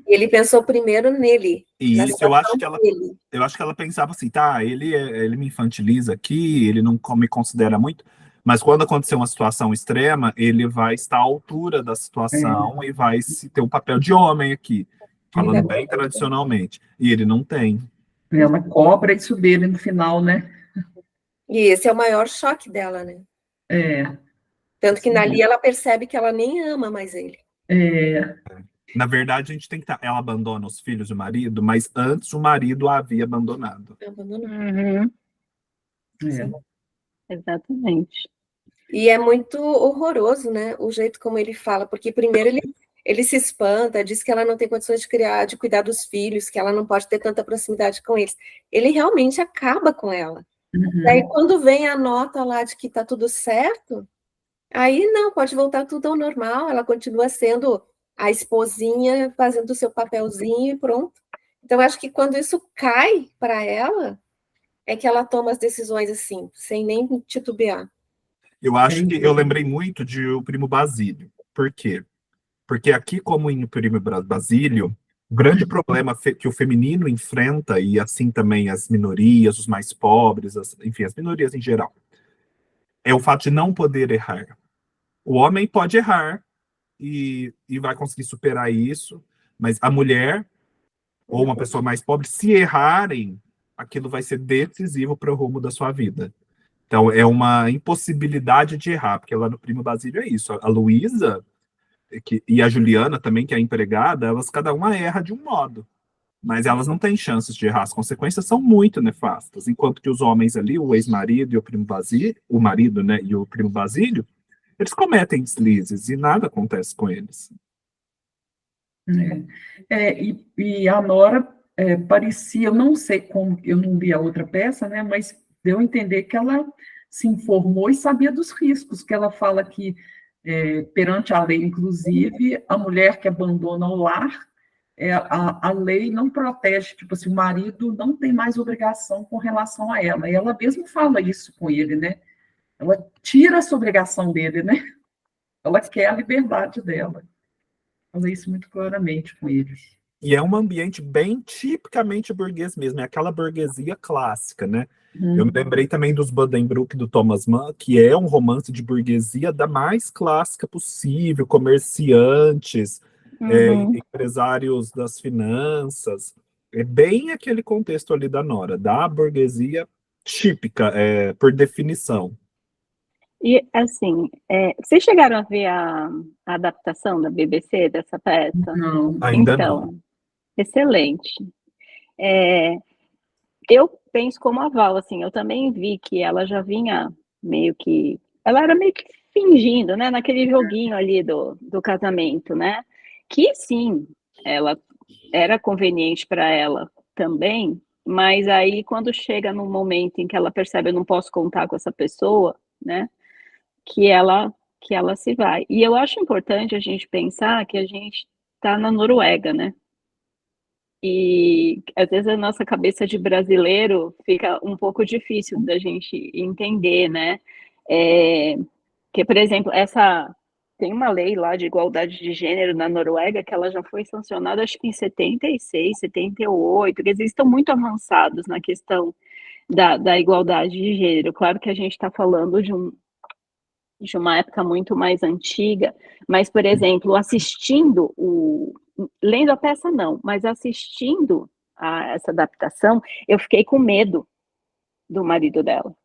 Ele pensou primeiro nele. E Na isso eu acho situação que ela, dele. eu acho que ela pensava assim, tá, ele me infantiliza aqui, ele não me considera muito, mas quando acontecer uma situação extrema, ele vai estar à altura da situação e vai ter um papel de homem aqui, falando bem tradicionalmente. E ele não tem. ela cobra isso dele no final, né? E esse é o maior choque dela, né? É, Tanto que ali ela percebe que ela nem ama mais ele. é, Na verdade, a gente tem que estar. Ela abandona os filhos e o marido, mas antes o marido a havia abandonado. Abandonou. Uhum, é. exatamente. E é muito horroroso, né? O jeito como ele fala, porque primeiro ele se espanta, diz que ela não tem condições de criar, de cuidar dos filhos, que ela não pode ter tanta proximidade com eles. Ele realmente acaba com ela. Daí, Uhum. quando vem a nota lá de que tá tudo certo, aí não, pode voltar tudo ao normal, ela continua sendo a esposinha, fazendo o seu papelzinho e pronto. Então, acho que quando isso cai para ela, é que ela toma as decisões assim, sem nem titubear. Eu acho que eu lembrei muito de O Primo Basílio. Por quê? Porque aqui, como em O Primo Basílio, o grande problema que o feminino enfrenta, e assim também as minorias, os mais pobres, enfim, as minorias em geral, é o fato de não poder errar. O homem pode errar e vai conseguir superar isso, mas a mulher ou uma pessoa mais pobre, se errarem, aquilo vai ser decisivo para o rumo da sua vida. Então, é uma impossibilidade de errar, porque lá no Primo Basílio é isso. A Luísa e a Juliana também, que é a empregada, elas cada uma erra de um modo, mas elas não têm chances de errar. As consequências são muito nefastas, enquanto que os homens ali, o ex-marido e o primo Basílio, o marido, né, e o primo Basílio, eles cometem deslizes e nada acontece com eles. E a Nora parecia, eu não sei como, eu não vi a outra peça, né, mas deu a entender que ela se informou e sabia dos riscos, que ela fala que, perante a lei, inclusive, a mulher que abandona o lar, a lei não protege, tipo assim, o marido não tem mais obrigação com relação a ela, e ela mesma fala isso com ele, né, ela tira essa obrigação dele, né, ela quer a liberdade dela. Fala isso muito claramente com eles. E é um ambiente bem tipicamente burguês mesmo, é aquela burguesia clássica, né? Eu me lembrei também dos Buddenbrook do Thomas Mann, que é um romance de burguesia da mais clássica possível, comerciantes, empresários das finanças. É bem aquele contexto ali da Nora, da burguesia típica, por definição. E, assim, vocês chegaram a ver a adaptação da BBC dessa peça? Não. Ainda Então, não. excelente. Eu penso como a Val, assim, eu também vi que ela já vinha meio que... Ela era meio que fingindo, né? Naquele joguinho ali do casamento, né? Que, sim, ela era conveniente para ela também, mas aí quando chega num momento em que ela percebe eu não posso contar com essa pessoa, né, que ela se vai. E eu acho importante a gente pensar que a gente está na Noruega, né? E às vezes a nossa cabeça de brasileiro fica um pouco difícil da gente entender, né? Que, por exemplo, tem uma lei lá de igualdade de gênero na Noruega que ela já foi sancionada, acho que em 76, 78, eles estão muito avançados na questão da igualdade de gênero. Claro que a gente está falando de uma época muito mais antiga, mas, por exemplo, lendo a peça não, mas assistindo a essa adaptação, eu fiquei com medo do marido dela,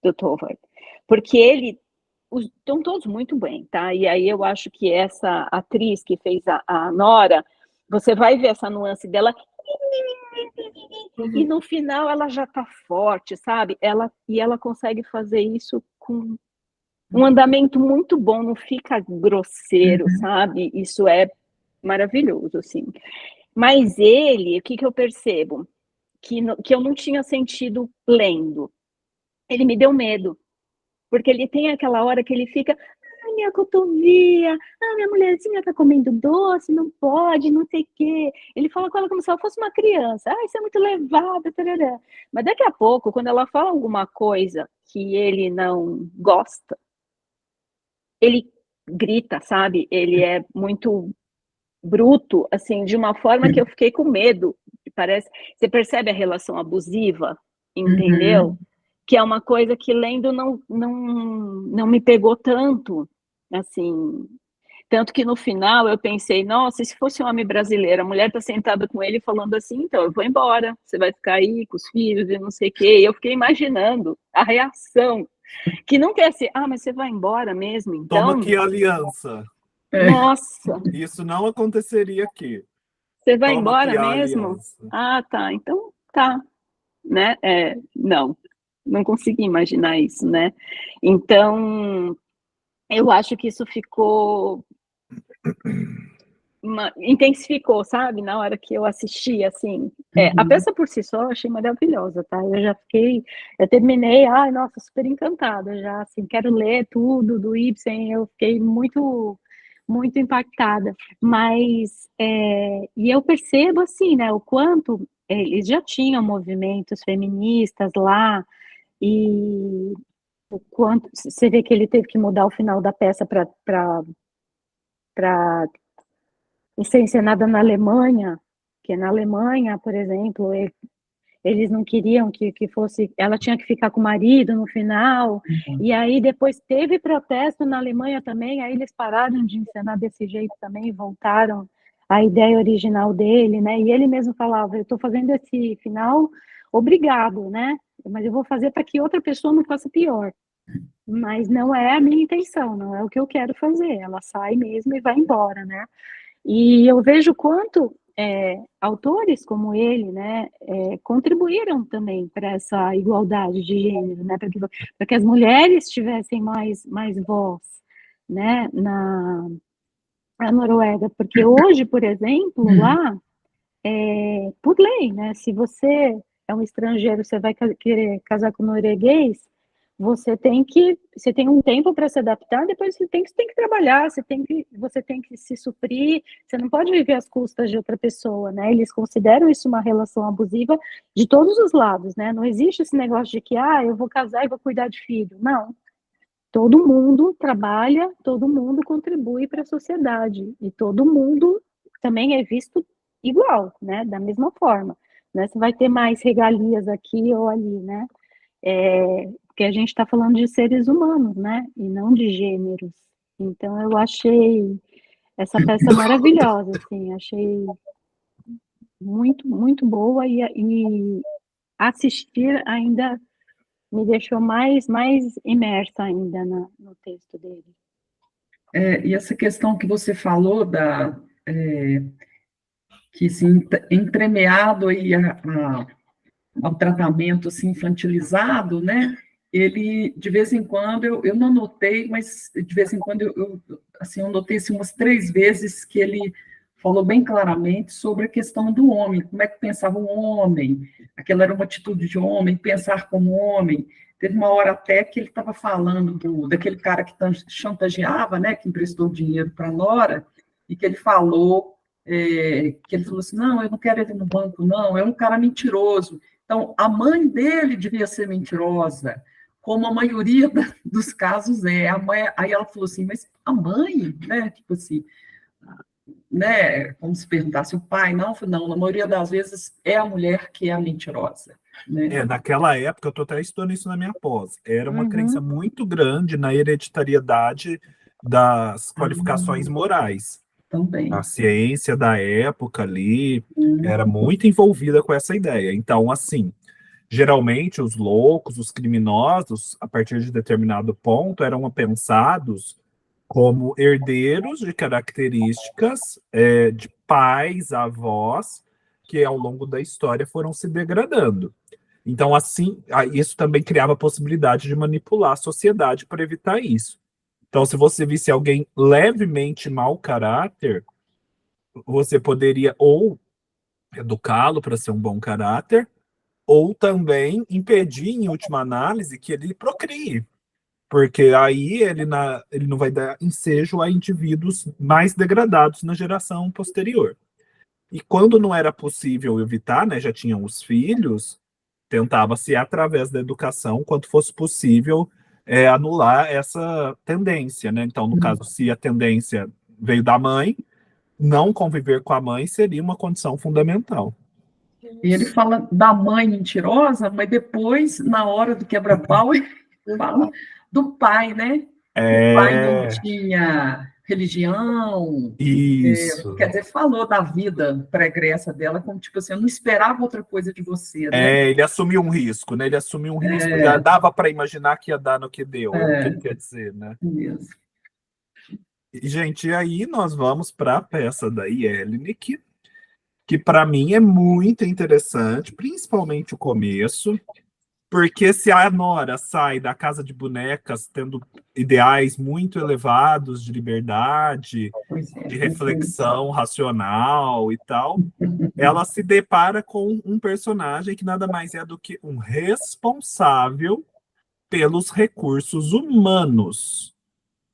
do Torvald, porque estão todos muito bem, tá? E aí eu acho que essa atriz que fez a Nora, você vai ver essa nuance dela, e no final ela já tá forte, sabe? Ela consegue fazer isso com um andamento muito bom, não fica grosseiro, sabe? Isso é maravilhoso, assim. Mas o que eu percebo? Que eu não tinha sentido lendo. Ele me deu medo. Porque ele tem aquela hora que ele fica, ai, minha cotovia, minha mulherzinha tá comendo doce, não pode, não sei o quê. Ele fala com ela como se ela fosse uma criança. Isso é muito levada, tarará. Mas daqui a pouco, quando ela fala alguma coisa que ele não gosta, ele grita, sabe? Ele é muito bruto, assim, de uma forma que eu fiquei com medo. Você percebe a relação abusiva, entendeu? Que é uma coisa que lendo não me pegou tanto, assim. Tanto que no final eu pensei, nossa, se fosse um homem brasileiro, a mulher está sentada com ele falando assim, então eu vou embora, você vai ficar aí com os filhos e não sei o quê. E eu fiquei imaginando a reação, que não quer ser, mas você vai embora mesmo, então? Toma aqui a aliança. Nossa! Isso não aconteceria aqui. Você vai Toma embora aqui a mesmo? aliança. Tá, então tá, né? Não consegui imaginar isso, né? Então, eu acho que isso intensificou, sabe? Na hora que eu assisti, assim. A peça por si só eu achei maravilhosa, tá? Eu terminei, nossa, super encantada já, assim, quero ler tudo do Ibsen, eu fiquei muito, muito impactada. Mas, e eu percebo, assim, né, o quanto eles já tinham movimentos feministas lá, e o quanto você vê que ele teve que mudar o final da peça para ser encenada na Alemanha, que na Alemanha, por exemplo, eles não queriam que fosse, ela tinha que ficar com o marido no final, e aí depois teve protesto na Alemanha também, aí eles pararam de encenar desse jeito também, voltaram à ideia original dele, né, e ele mesmo falava, eu estou fazendo esse final, obrigado, né, mas eu vou fazer para que outra pessoa não faça pior, mas não é a minha intenção, não é o que eu quero fazer, ela sai mesmo e vai embora, né, e eu vejo quanto autores como ele, né, contribuíram também para essa igualdade de gênero, né, para que as mulheres tivessem mais voz, né, na Noruega, porque hoje, por exemplo, lá, por lei, né, se você é um estrangeiro, você vai querer casar com um norueguês, você tem um tempo para se adaptar, depois você tem que trabalhar, você tem que se suprir, você não pode viver às custas de outra pessoa, né? Eles consideram isso uma relação abusiva de todos os lados, né? Não existe esse negócio de que, eu vou casar e vou cuidar de filho. Não. Todo mundo trabalha, todo mundo contribui para a sociedade, e todo mundo também é visto igual, né? Da mesma forma, né? Você vai ter mais regalias aqui ou ali, né? Porque a gente está falando de seres humanos, né? E não de gêneros. Então, eu achei essa peça maravilhosa, assim, achei muito, muito boa e assistir ainda me deixou mais imersa ainda no texto dele. E essa questão que você falou que se entremeado aí ao tratamento assim, infantilizado, né? Ele, de vez em quando, eu não notei, mas de vez em quando eu notei assim, umas 3 vezes que ele falou bem claramente sobre a questão do homem, como é que pensava o homem, aquela era uma atitude de homem, pensar como homem. Teve uma hora até que ele estava falando daquele cara que chantageava, né, que emprestou dinheiro para a Nora, e que ele falou, que ele falou assim, não, eu não quero ele no banco, não, é um cara mentiroso. Então, a mãe dele devia ser mentirosa, como a maioria dos casos é. A mãe, aí ela falou assim, mas a mãe, né, tipo assim, né, como se perguntasse o pai, não, na maioria das vezes é a mulher que é a mentirosa. Né? Naquela época, eu estou até estudando isso na minha pós, era uma Uhum. crença muito grande na hereditariedade das qualificações morais. Também. A ciência da época ali era muito envolvida com essa ideia. Então, assim, geralmente os loucos, os criminosos, a partir de determinado ponto, eram pensados como herdeiros de características de pais, avós, que ao longo da história foram se degradando. Então, assim, isso também criava a possibilidade de manipular a sociedade para evitar isso. Então, se você visse alguém levemente mau caráter, você poderia ou educá-lo para ser um bom caráter, ou também impedir, em última análise, que ele procrie. Porque aí ele não vai dar ensejo a indivíduos mais degradados na geração posterior. E quando não era possível evitar, né, já tinham os filhos, tentava-se, através da educação, quanto fosse possível, anular essa tendência. Né? Então, no caso, se a tendência veio da mãe, não conviver com a mãe seria uma condição fundamental. E ele fala da mãe mentirosa, mas depois, na hora do quebra-pau, ele fala do pai, né? O pai não tinha religião. Isso. Quer dizer, falou da vida pregressa dela, como tipo assim, eu não esperava outra coisa de você, né? Ele assumiu um risco, né? Ele assumiu um risco, já dava para imaginar que ia dar no que deu, é o que ele quer dizer, né? Mesmo. E, gente, aí nós vamos para a peça da Jelinek, que para mim é muito interessante, principalmente o começo, porque se a Nora sai da casa de bonecas tendo ideais muito elevados de liberdade, de reflexão racional e tal, ela se depara com um personagem que nada mais é do que um responsável pelos recursos humanos.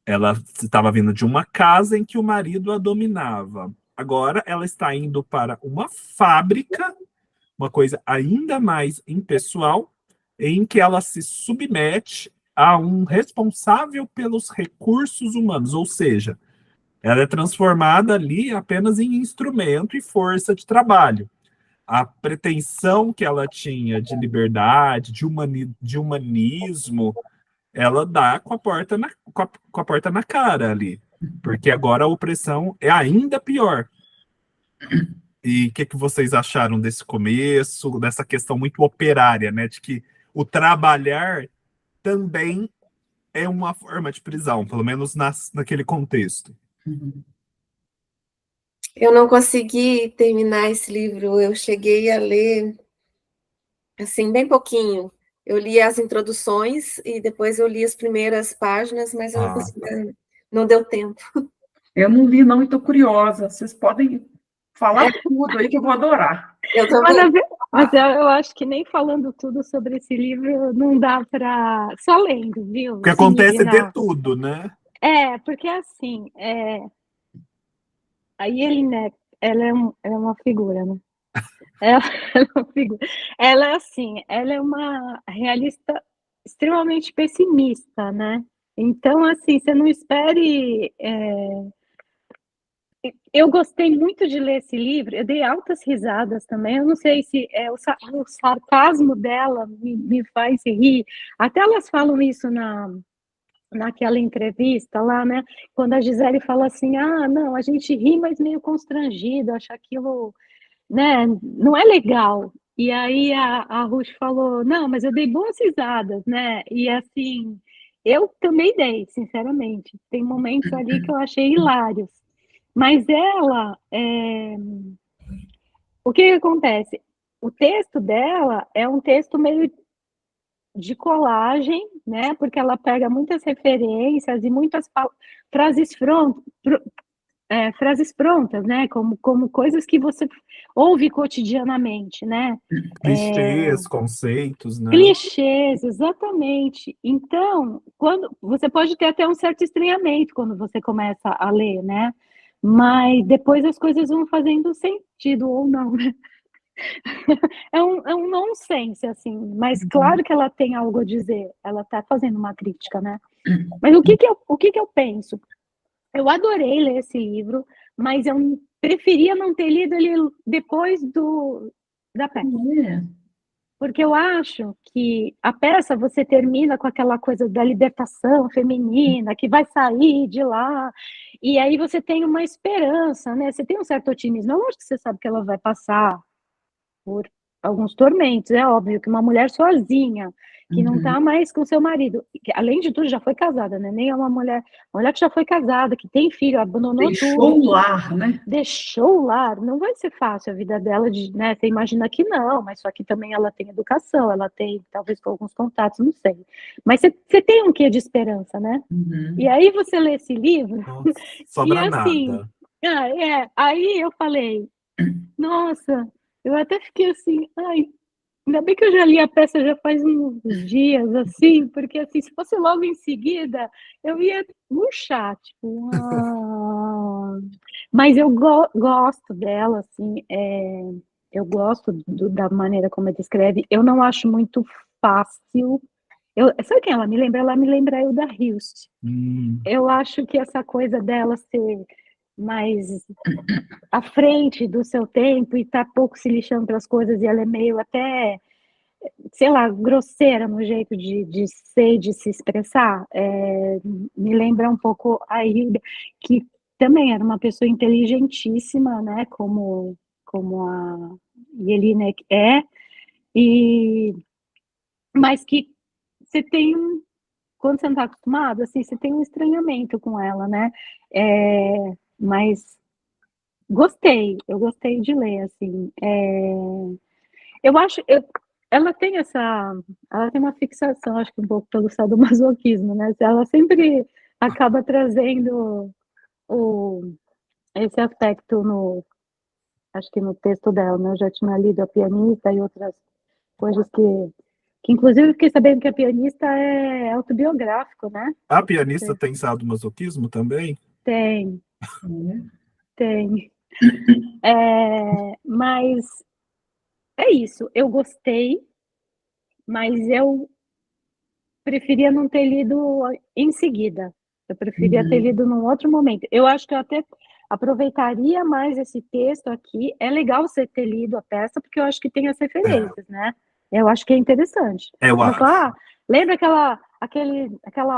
Ela estava vindo de uma casa em que o marido a dominava. Agora ela está indo para uma fábrica, uma coisa ainda mais impessoal, em que ela se submete a um responsável pelos recursos humanos, ou seja, ela é transformada ali apenas em instrumento e força de trabalho. A pretensão que ela tinha de liberdade, de humanismo, ela dá com a porta com a porta na cara ali. Porque agora a opressão é ainda pior. E o que vocês acharam desse começo, dessa questão muito operária, né? De que o trabalhar também é uma forma de prisão, pelo menos naquele contexto. Eu não consegui terminar esse livro, eu cheguei a ler, assim, bem pouquinho. Eu li as introduções e depois eu li as primeiras páginas, mas eu não consegui, não deu tempo. Eu não li, não, e estou curiosa. Vocês podem falar tudo aí que eu vou adorar. Eu também. Mas eu acho que nem falando tudo sobre esse livro não dá para... Só lendo, viu? O que acontece é de tudo, né? Porque assim, a Jelinek, ela é uma figura, né? Ela é uma figura. Ela é assim, ela é uma realista extremamente pessimista, né? Então, assim, você não espere... Eu gostei muito de ler esse livro, eu dei altas risadas também, eu não sei se o sarcasmo dela me faz rir, até elas falam isso naquela entrevista lá, né, quando a Gisele fala assim, não, a gente ri, mas meio constrangido, acha aquilo, né, não é legal, e aí a Ruth falou, não, mas eu dei boas risadas, né, e assim, eu também dei, sinceramente, tem momentos ali que eu achei hilários. Mas ela, o que acontece? O texto dela é um texto meio de colagem, né? Porque ela pega muitas referências e muitas frases frases prontas, né? Como coisas que você ouve cotidianamente, né? Clichês, conceitos, né? Clichês, exatamente. Então, quando você pode ter até um certo estranhamento quando você começa a ler, né? Mas depois as coisas vão fazendo sentido ou não, né? É um nonsense, assim, mas claro que ela tem algo a dizer, ela está fazendo uma crítica, né? Mas o que que eu penso? Eu adorei ler esse livro, mas eu preferia não ter lido ele depois da peça. Porque eu acho que a peça você termina com aquela coisa da libertação feminina, que vai sair de lá, e aí você tem uma esperança, né? Você tem um certo otimismo. É lógico que você sabe que ela vai passar por alguns tormentos, é óbvio que uma mulher sozinha, que não está mais com seu marido, que, além de tudo já foi casada, né? Nem é uma mulher que já foi casada, que tem filho, abandonou Deixou tudo. o lar, né? Deixou o lar, não vai ser fácil a vida dela, né? Você imagina que não, mas só que também ela tem educação, ela tem talvez com alguns contatos, não sei. Mas você tem um quê de esperança, né? E aí você lê esse livro, Nossa, e sobra assim, nada. aí eu falei, nossa, eu até fiquei assim, ai, ainda bem que eu já li a peça já faz uns dias, assim, porque assim, se fosse logo em seguida, eu ia murchar, tipo, mas eu gosto dela, assim, eu gosto da maneira como ela escreve, eu não acho muito fácil. Sabe quem ela me lembra? Ela me lembra a Hilda Hilst. Eu acho que essa coisa dela ser mais à frente do seu tempo e tá pouco se lixando para as coisas, e ela é meio até, sei lá, grosseira no jeito de ser, de se expressar, me lembra um pouco a Hilda, que também era uma pessoa inteligentíssima, né, como a Jelinek mas que você tem quando você não está acostumado, assim, você tem um estranhamento com ela, né, mas eu gostei de ler, assim, eu acho, ela tem uma fixação, acho que um pouco pelo sadomasoquismo, né? Ela sempre acaba trazendo esse aspecto acho que no texto dela, né? Eu já tinha lido A Pianista e outras coisas que inclusive fiquei sabendo que A Pianista é autobiográfico, né? A pianista tem sadomasoquismo também? Tem, tem. Mas é isso, eu gostei, mas eu preferia não ter lido em seguida. Eu preferia ter lido num outro momento. Eu acho que eu até aproveitaria mais esse texto aqui. É legal você ter lido a peça, porque eu acho que tem as referências, né? Eu acho que é interessante. Eu Você acho. fala, lembra aquela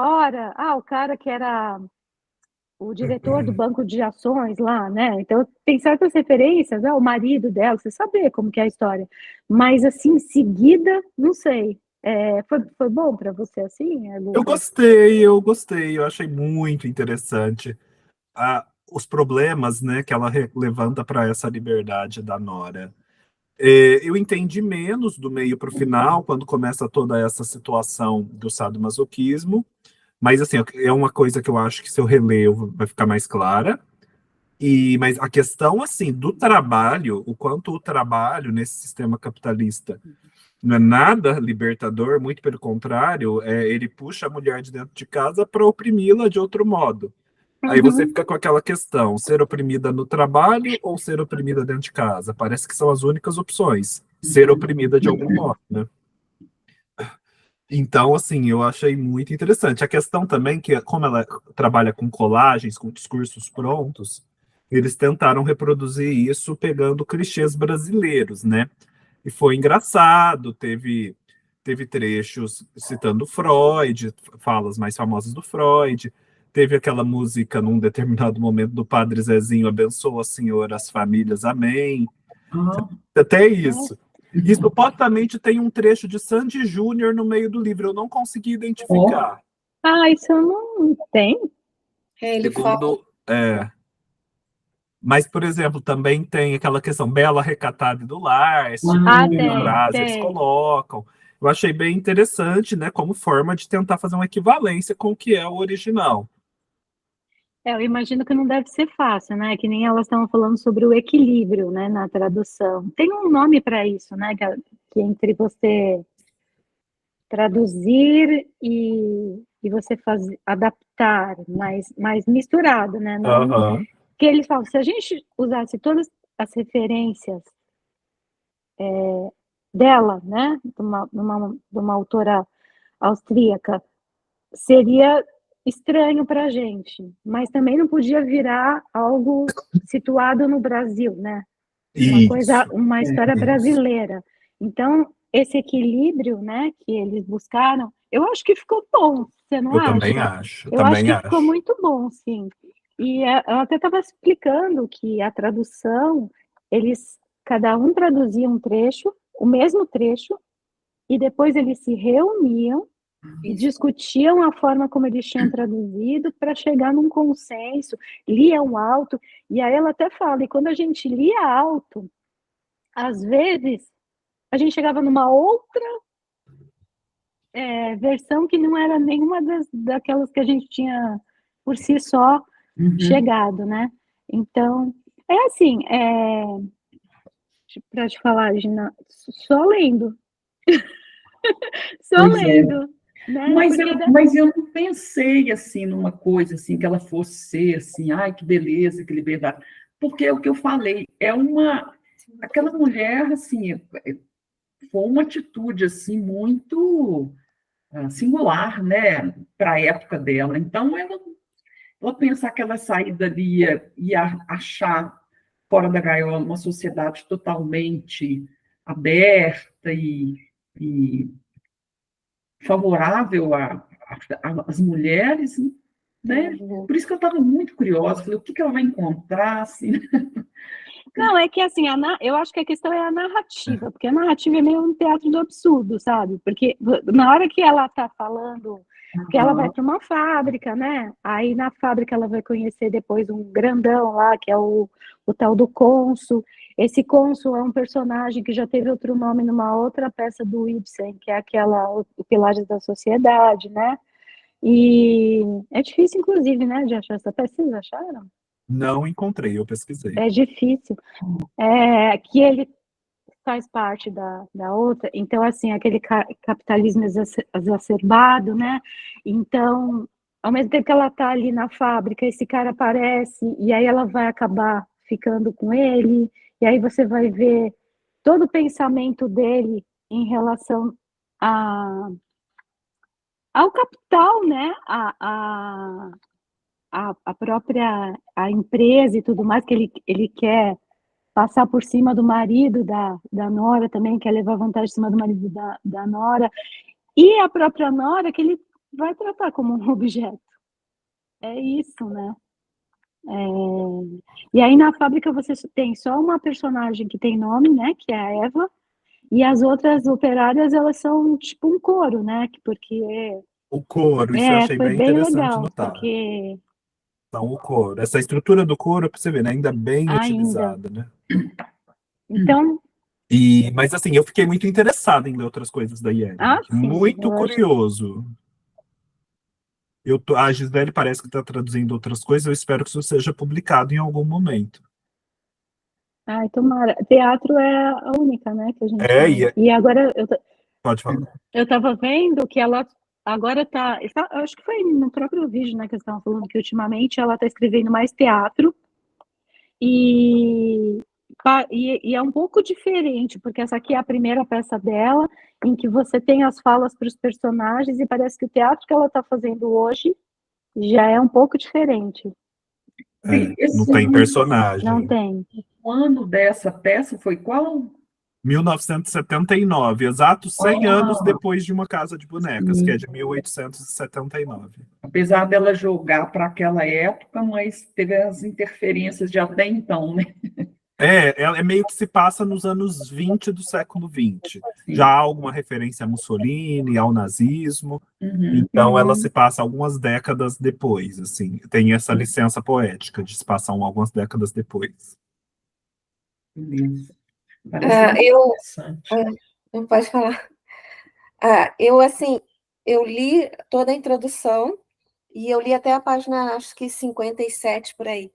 hora? O cara que era o diretor do banco de ações lá, né? Então, tem certas referências, o marido dela, você saber como que é a história. Mas, assim, em seguida, não sei. Foi bom para você, assim, Lucas? Eu gostei, eu achei muito interessante os problemas, né, que ela levanta para essa liberdade da Nora. Eu entendi menos do meio para o final, quando começa toda essa situação do sadomasoquismo, mas assim, é uma coisa que eu acho que se eu reler vai ficar mais clara. Mas a questão assim do trabalho, o quanto o trabalho nesse sistema capitalista não é nada libertador, muito pelo contrário, ele puxa a mulher de dentro de casa para oprimi-la de outro modo. Aí você fica com aquela questão, ser oprimida no trabalho ou ser oprimida dentro de casa? Parece que são as únicas opções, ser oprimida de algum modo, né? Então, assim, eu achei muito interessante. A questão também que, como ela trabalha com colagens, com discursos prontos, eles tentaram reproduzir isso pegando clichês brasileiros, né? E foi engraçado, teve trechos citando Freud, falas mais famosas do Freud, teve aquela música num determinado momento do Padre Zezinho, abençoa, Senhor, as famílias, amém. Até isso. E supostamente tem um trecho de Sandy Júnior no meio do livro, eu não consegui identificar. Isso eu não tem. Ele fala. Mas, por exemplo, também tem aquela questão Bela Recatada e do Lar, esse tipo de frase eles colocam. Eu achei bem interessante, né, como forma de tentar fazer uma equivalência com o que é o original. Eu imagino que não deve ser fácil, né? Que nem elas estavam falando sobre o equilíbrio, né, na tradução. Tem um nome para isso, né? Que entre você traduzir e você fazer, adaptar, mais misturado, né? Não, Aham. que eles falam, se a gente usasse todas as referências dela, né? De uma autora austríaca, seria estranho para a gente, mas também não podia virar algo situado no Brasil, né? Isso, Uma história isso. brasileira. Então, esse equilíbrio, né, que eles buscaram, eu acho que ficou bom, você não Eu também acha? acho, eu Eu acho também que ficou acho. muito bom, sim. E eu até estava explicando que a tradução, cada um traduzia um trecho, o mesmo trecho, e depois eles se reuniam e Isso. discutiam a forma como eles tinham traduzido para chegar num consenso, liam alto, e aí ela até fala, e quando a gente lia alto, às vezes a gente chegava numa outra versão que não era nenhuma daquelas que a gente tinha por si só Uhum. chegado, né? Então, é assim, para te falar, Gina, só lendo, só Pois é. lendo, né? Mas Porque eu não pensei assim numa coisa assim que ela fosse ser assim, ai que beleza, que liberdade. Porque é o que eu falei, aquela mulher assim, foi uma atitude assim muito singular, né, para a época dela. Então ela pensar que ela sair dali ia achar fora da gaiola uma sociedade totalmente aberta e favorável às mulheres, né? Uhum. Por isso que eu estava muito curiosa, falei, o que ela vai encontrar, assim? não, é que assim, eu acho que a questão é a narrativa, porque a narrativa é meio um teatro do absurdo, sabe? Porque na hora que ela tá falando, que ela vai Uhum. para uma fábrica, né? Aí na fábrica ela vai conhecer depois um grandão lá, que é o tal do cônsul. Esse cônsul é um personagem que já teve outro nome numa outra peça do Ibsen, que é aquela O Pilares da Sociedade, né? E é difícil, inclusive, né, de achar essa peça. Vocês acharam? Não encontrei, eu pesquisei. É difícil. Que ele faz parte da outra, então, assim, aquele capitalismo exacerbado, né? Então, ao mesmo tempo que ela está ali na fábrica, esse cara aparece, e aí ela vai acabar ficando com ele, e aí você vai ver todo o pensamento dele em relação a, ao capital, né? A própria a empresa e tudo mais, que ele quer passar por cima do marido da Nora também, quer levar vantagem em cima do marido da Nora, e a própria Nora que ele vai tratar como um objeto. É isso, né? E aí na fábrica você tem só uma personagem que tem nome, né? Que é a Eva, e as outras operárias, elas são tipo um coro, né? Porque O coro, isso eu achei foi bem bem interessante legal, notar. porque Então, o coro, essa estrutura do coro, para você ver, né, ainda bem ainda. utilizada, né? Então, Mas assim, eu fiquei muito interessado em ler outras coisas da Jelinek. sim, Muito eu acho. curioso. A Gisele parece que está traduzindo outras coisas, eu espero que isso seja publicado em algum momento. Ai, tomara. Teatro é a única, né, que a gente É, não. E agora pode falar. eu estava vendo que ela agora acho que foi no próprio vídeo, né, que eles estavam falando que ultimamente ela está escrevendo mais teatro e, e é um pouco diferente, porque essa aqui é a primeira peça dela, em que você tem as falas para os personagens e parece que o teatro que ela está fazendo hoje já é um pouco diferente. Não Esse tem Não personagem. tem. ano dessa peça foi qual? 1979, exatos 100 anos Ah, depois de Uma Casa de Bonecas, que é sim. de 1879. Apesar dela jogar para aquela época, mas teve as interferências de até então, né? É meio que se passa nos anos 20 do século 20. Já Sim. há alguma referência a Mussolini, ao nazismo, Uhum. então ela se passa algumas décadas depois, assim. Tem essa licença poética de se passar algumas décadas depois. Beleza. Parece Eu, interessante. não pode falar. Eu, assim, eu li toda a introdução e eu li até a página, acho que 57, por aí.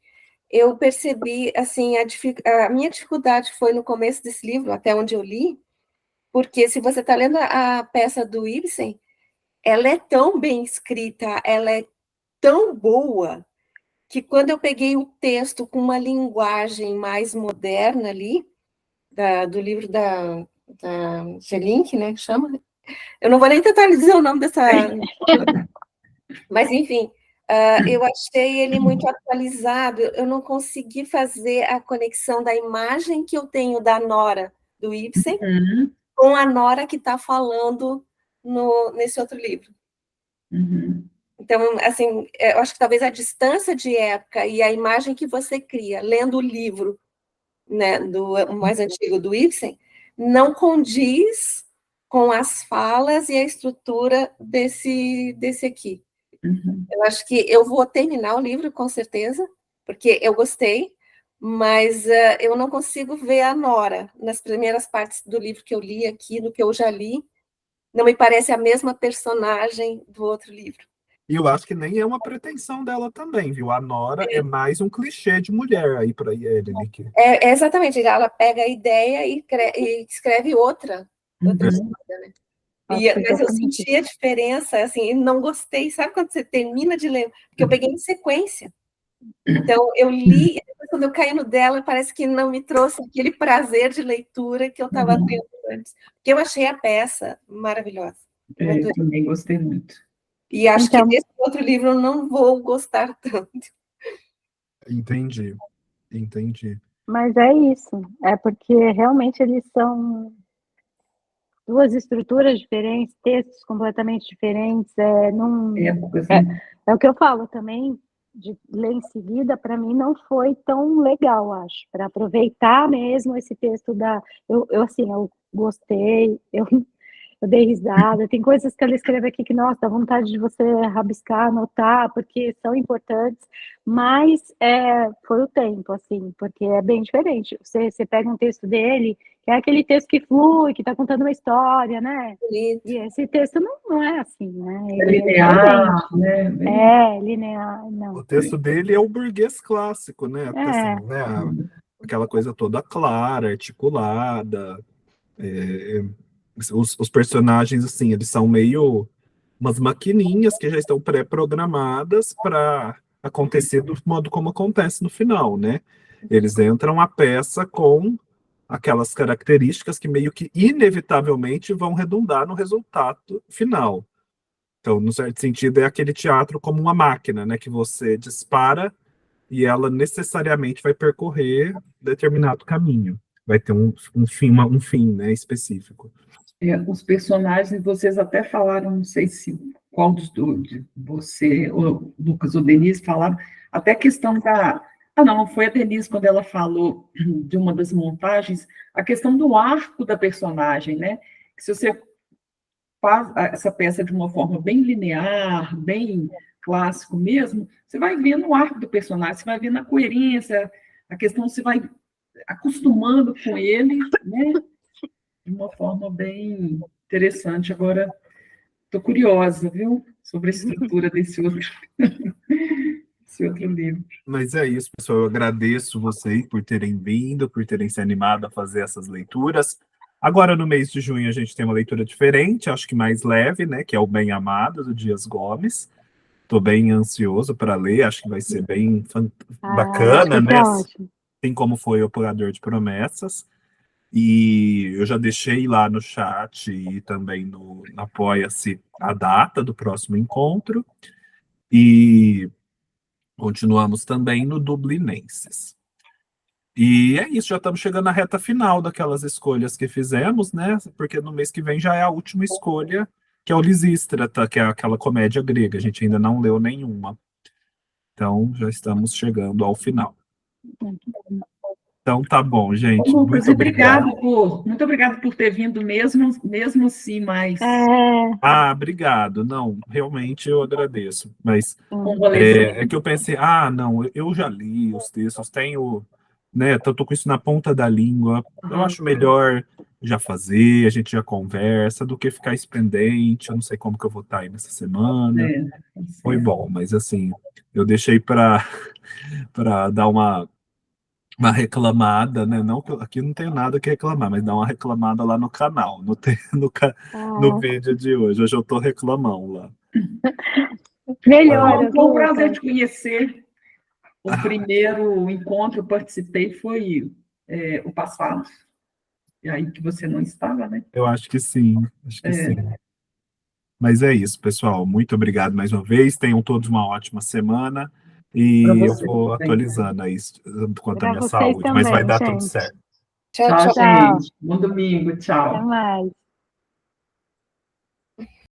Eu percebi, assim, a minha dificuldade foi no começo desse livro, até onde eu li, porque se você está lendo a peça do Ibsen, ela é tão bem escrita, ela é tão boa, que quando eu peguei o texto com uma linguagem mais moderna ali, do livro da Gelink, né, que chama? Eu não vou nem tentar dizer o nome dessa... Mas, enfim, eu achei ele muito atualizado, eu não consegui fazer a conexão da imagem que eu tenho da Nora, do Ibsen, com a Nora que está falando nesse outro livro. Então, assim, eu acho que talvez a distância de época e a imagem que você cria, lendo o livro, né, do mais antigo do Ibsen, não condiz com as falas e a estrutura desse aqui. Eu acho que eu vou terminar o livro, com certeza, porque eu gostei, mas eu não consigo ver a Nora nas primeiras partes do livro que eu li aqui, no que eu já li, não me parece a mesma personagem do outro livro. E eu acho que nem é uma pretensão dela também, viu? A Nora é mais um clichê de mulher aí para ele. Exatamente, ela pega a ideia e escreve outra história, né? Mas eu senti a diferença, assim, e não gostei. Sabe quando você termina de ler? Porque eu peguei em sequência. Então, eu li, e depois, quando eu caí no dela, parece que não me trouxe aquele prazer de leitura que eu estava tendo antes. Porque eu achei a peça maravilhosa. Eu também gostei muito. E acho que desse outro livro eu não vou gostar tanto. Entendi. Mas é isso. É porque realmente eles são duas estruturas diferentes, textos completamente diferentes. É o que eu falo também, de ler em seguida, para mim não foi tão legal, acho, para aproveitar mesmo esse texto eu gostei, eu dei risada, tem coisas que ela escreve aqui que, nossa, dá vontade de você rabiscar, anotar, porque são importantes, mas foi o tempo, assim, porque é bem diferente. Você pega um texto dele, que é aquele texto que flui, que está contando uma história, né? Bonito. E esse texto não é assim, né? É linear, né? Linear, não. O texto dele é o burguês clássico, né? Assim, né? Aquela coisa toda clara, articulada. Os personagens, assim, eles são meio umas maquininhas que já estão pré-programadas para acontecer do modo como acontece no final, né? Eles entram a peça com aquelas características que meio que inevitavelmente vão redundar no resultado final. Então, no certo sentido, é aquele teatro como uma máquina, né? Que você dispara e ela necessariamente vai percorrer determinado caminho. Vai ter um fim, né, específico. Os personagens, vocês até falaram, não sei se qual de você, ou Lucas ou Denise, falaram, até a questão da... não foi a Denise quando ela falou de uma das montagens, a questão do arco da personagem, né? Que se você faz essa peça de uma forma bem linear, bem clássico mesmo, você vai vendo o arco do personagem, você vai vendo a coerência, a questão, você vai acostumando com ele, né? De uma forma bem interessante. Agora, estou curiosa, viu? Sobre a estrutura desse outro livro. Mas é isso, pessoal. Eu agradeço vocês por terem vindo, por terem se animado a fazer essas leituras. Agora, no mês de junho, a gente tem uma leitura diferente, acho que mais leve, né? Que é o Bem Amado, do Dias Gomes. Estou bem ansioso para ler, acho que vai ser bem bacana, né? Assim como foi o Apurador de Promessas. E eu já deixei lá no chat e também no Apoia-se a data do próximo encontro. E continuamos também no Dublinenses. E é isso, já estamos chegando na reta final daquelas escolhas que fizemos, né? Porque no mês que vem já é a última escolha, que é o Lisístrata, que é aquela comédia grega. A gente ainda não leu nenhuma. Então, já estamos chegando ao final. Então, tá bom, gente. Lucas, muito obrigado por ter vindo mesmo assim, mas... Obrigado. Não, realmente eu agradeço. Mas é que eu pensei, não, eu já li os textos, tenho, né, tô com isso na ponta da língua. Eu acho melhor já fazer, a gente já conversa, do que ficar isso pendente. Eu não sei como que eu vou estar aí nessa semana. Foi bom, mas assim, eu deixei para dar uma reclamada, né? Não, aqui não tem nada que reclamar, mas dar uma reclamada lá no canal, no vídeo de hoje. Hoje eu tô reclamando lá. Melhor. Foi um prazer te conhecer. O primeiro encontro eu participei foi o passado. E aí que você não estava, né? Eu acho que sim, sim. Mas é isso, pessoal. Muito obrigado mais uma vez. Tenham todos uma ótima semana. E eu vou atualizando aí quanto à minha saúde. Mas vai dar tudo certo. Tchau, tchau. Gente. Bom domingo. Tchau. Até mais.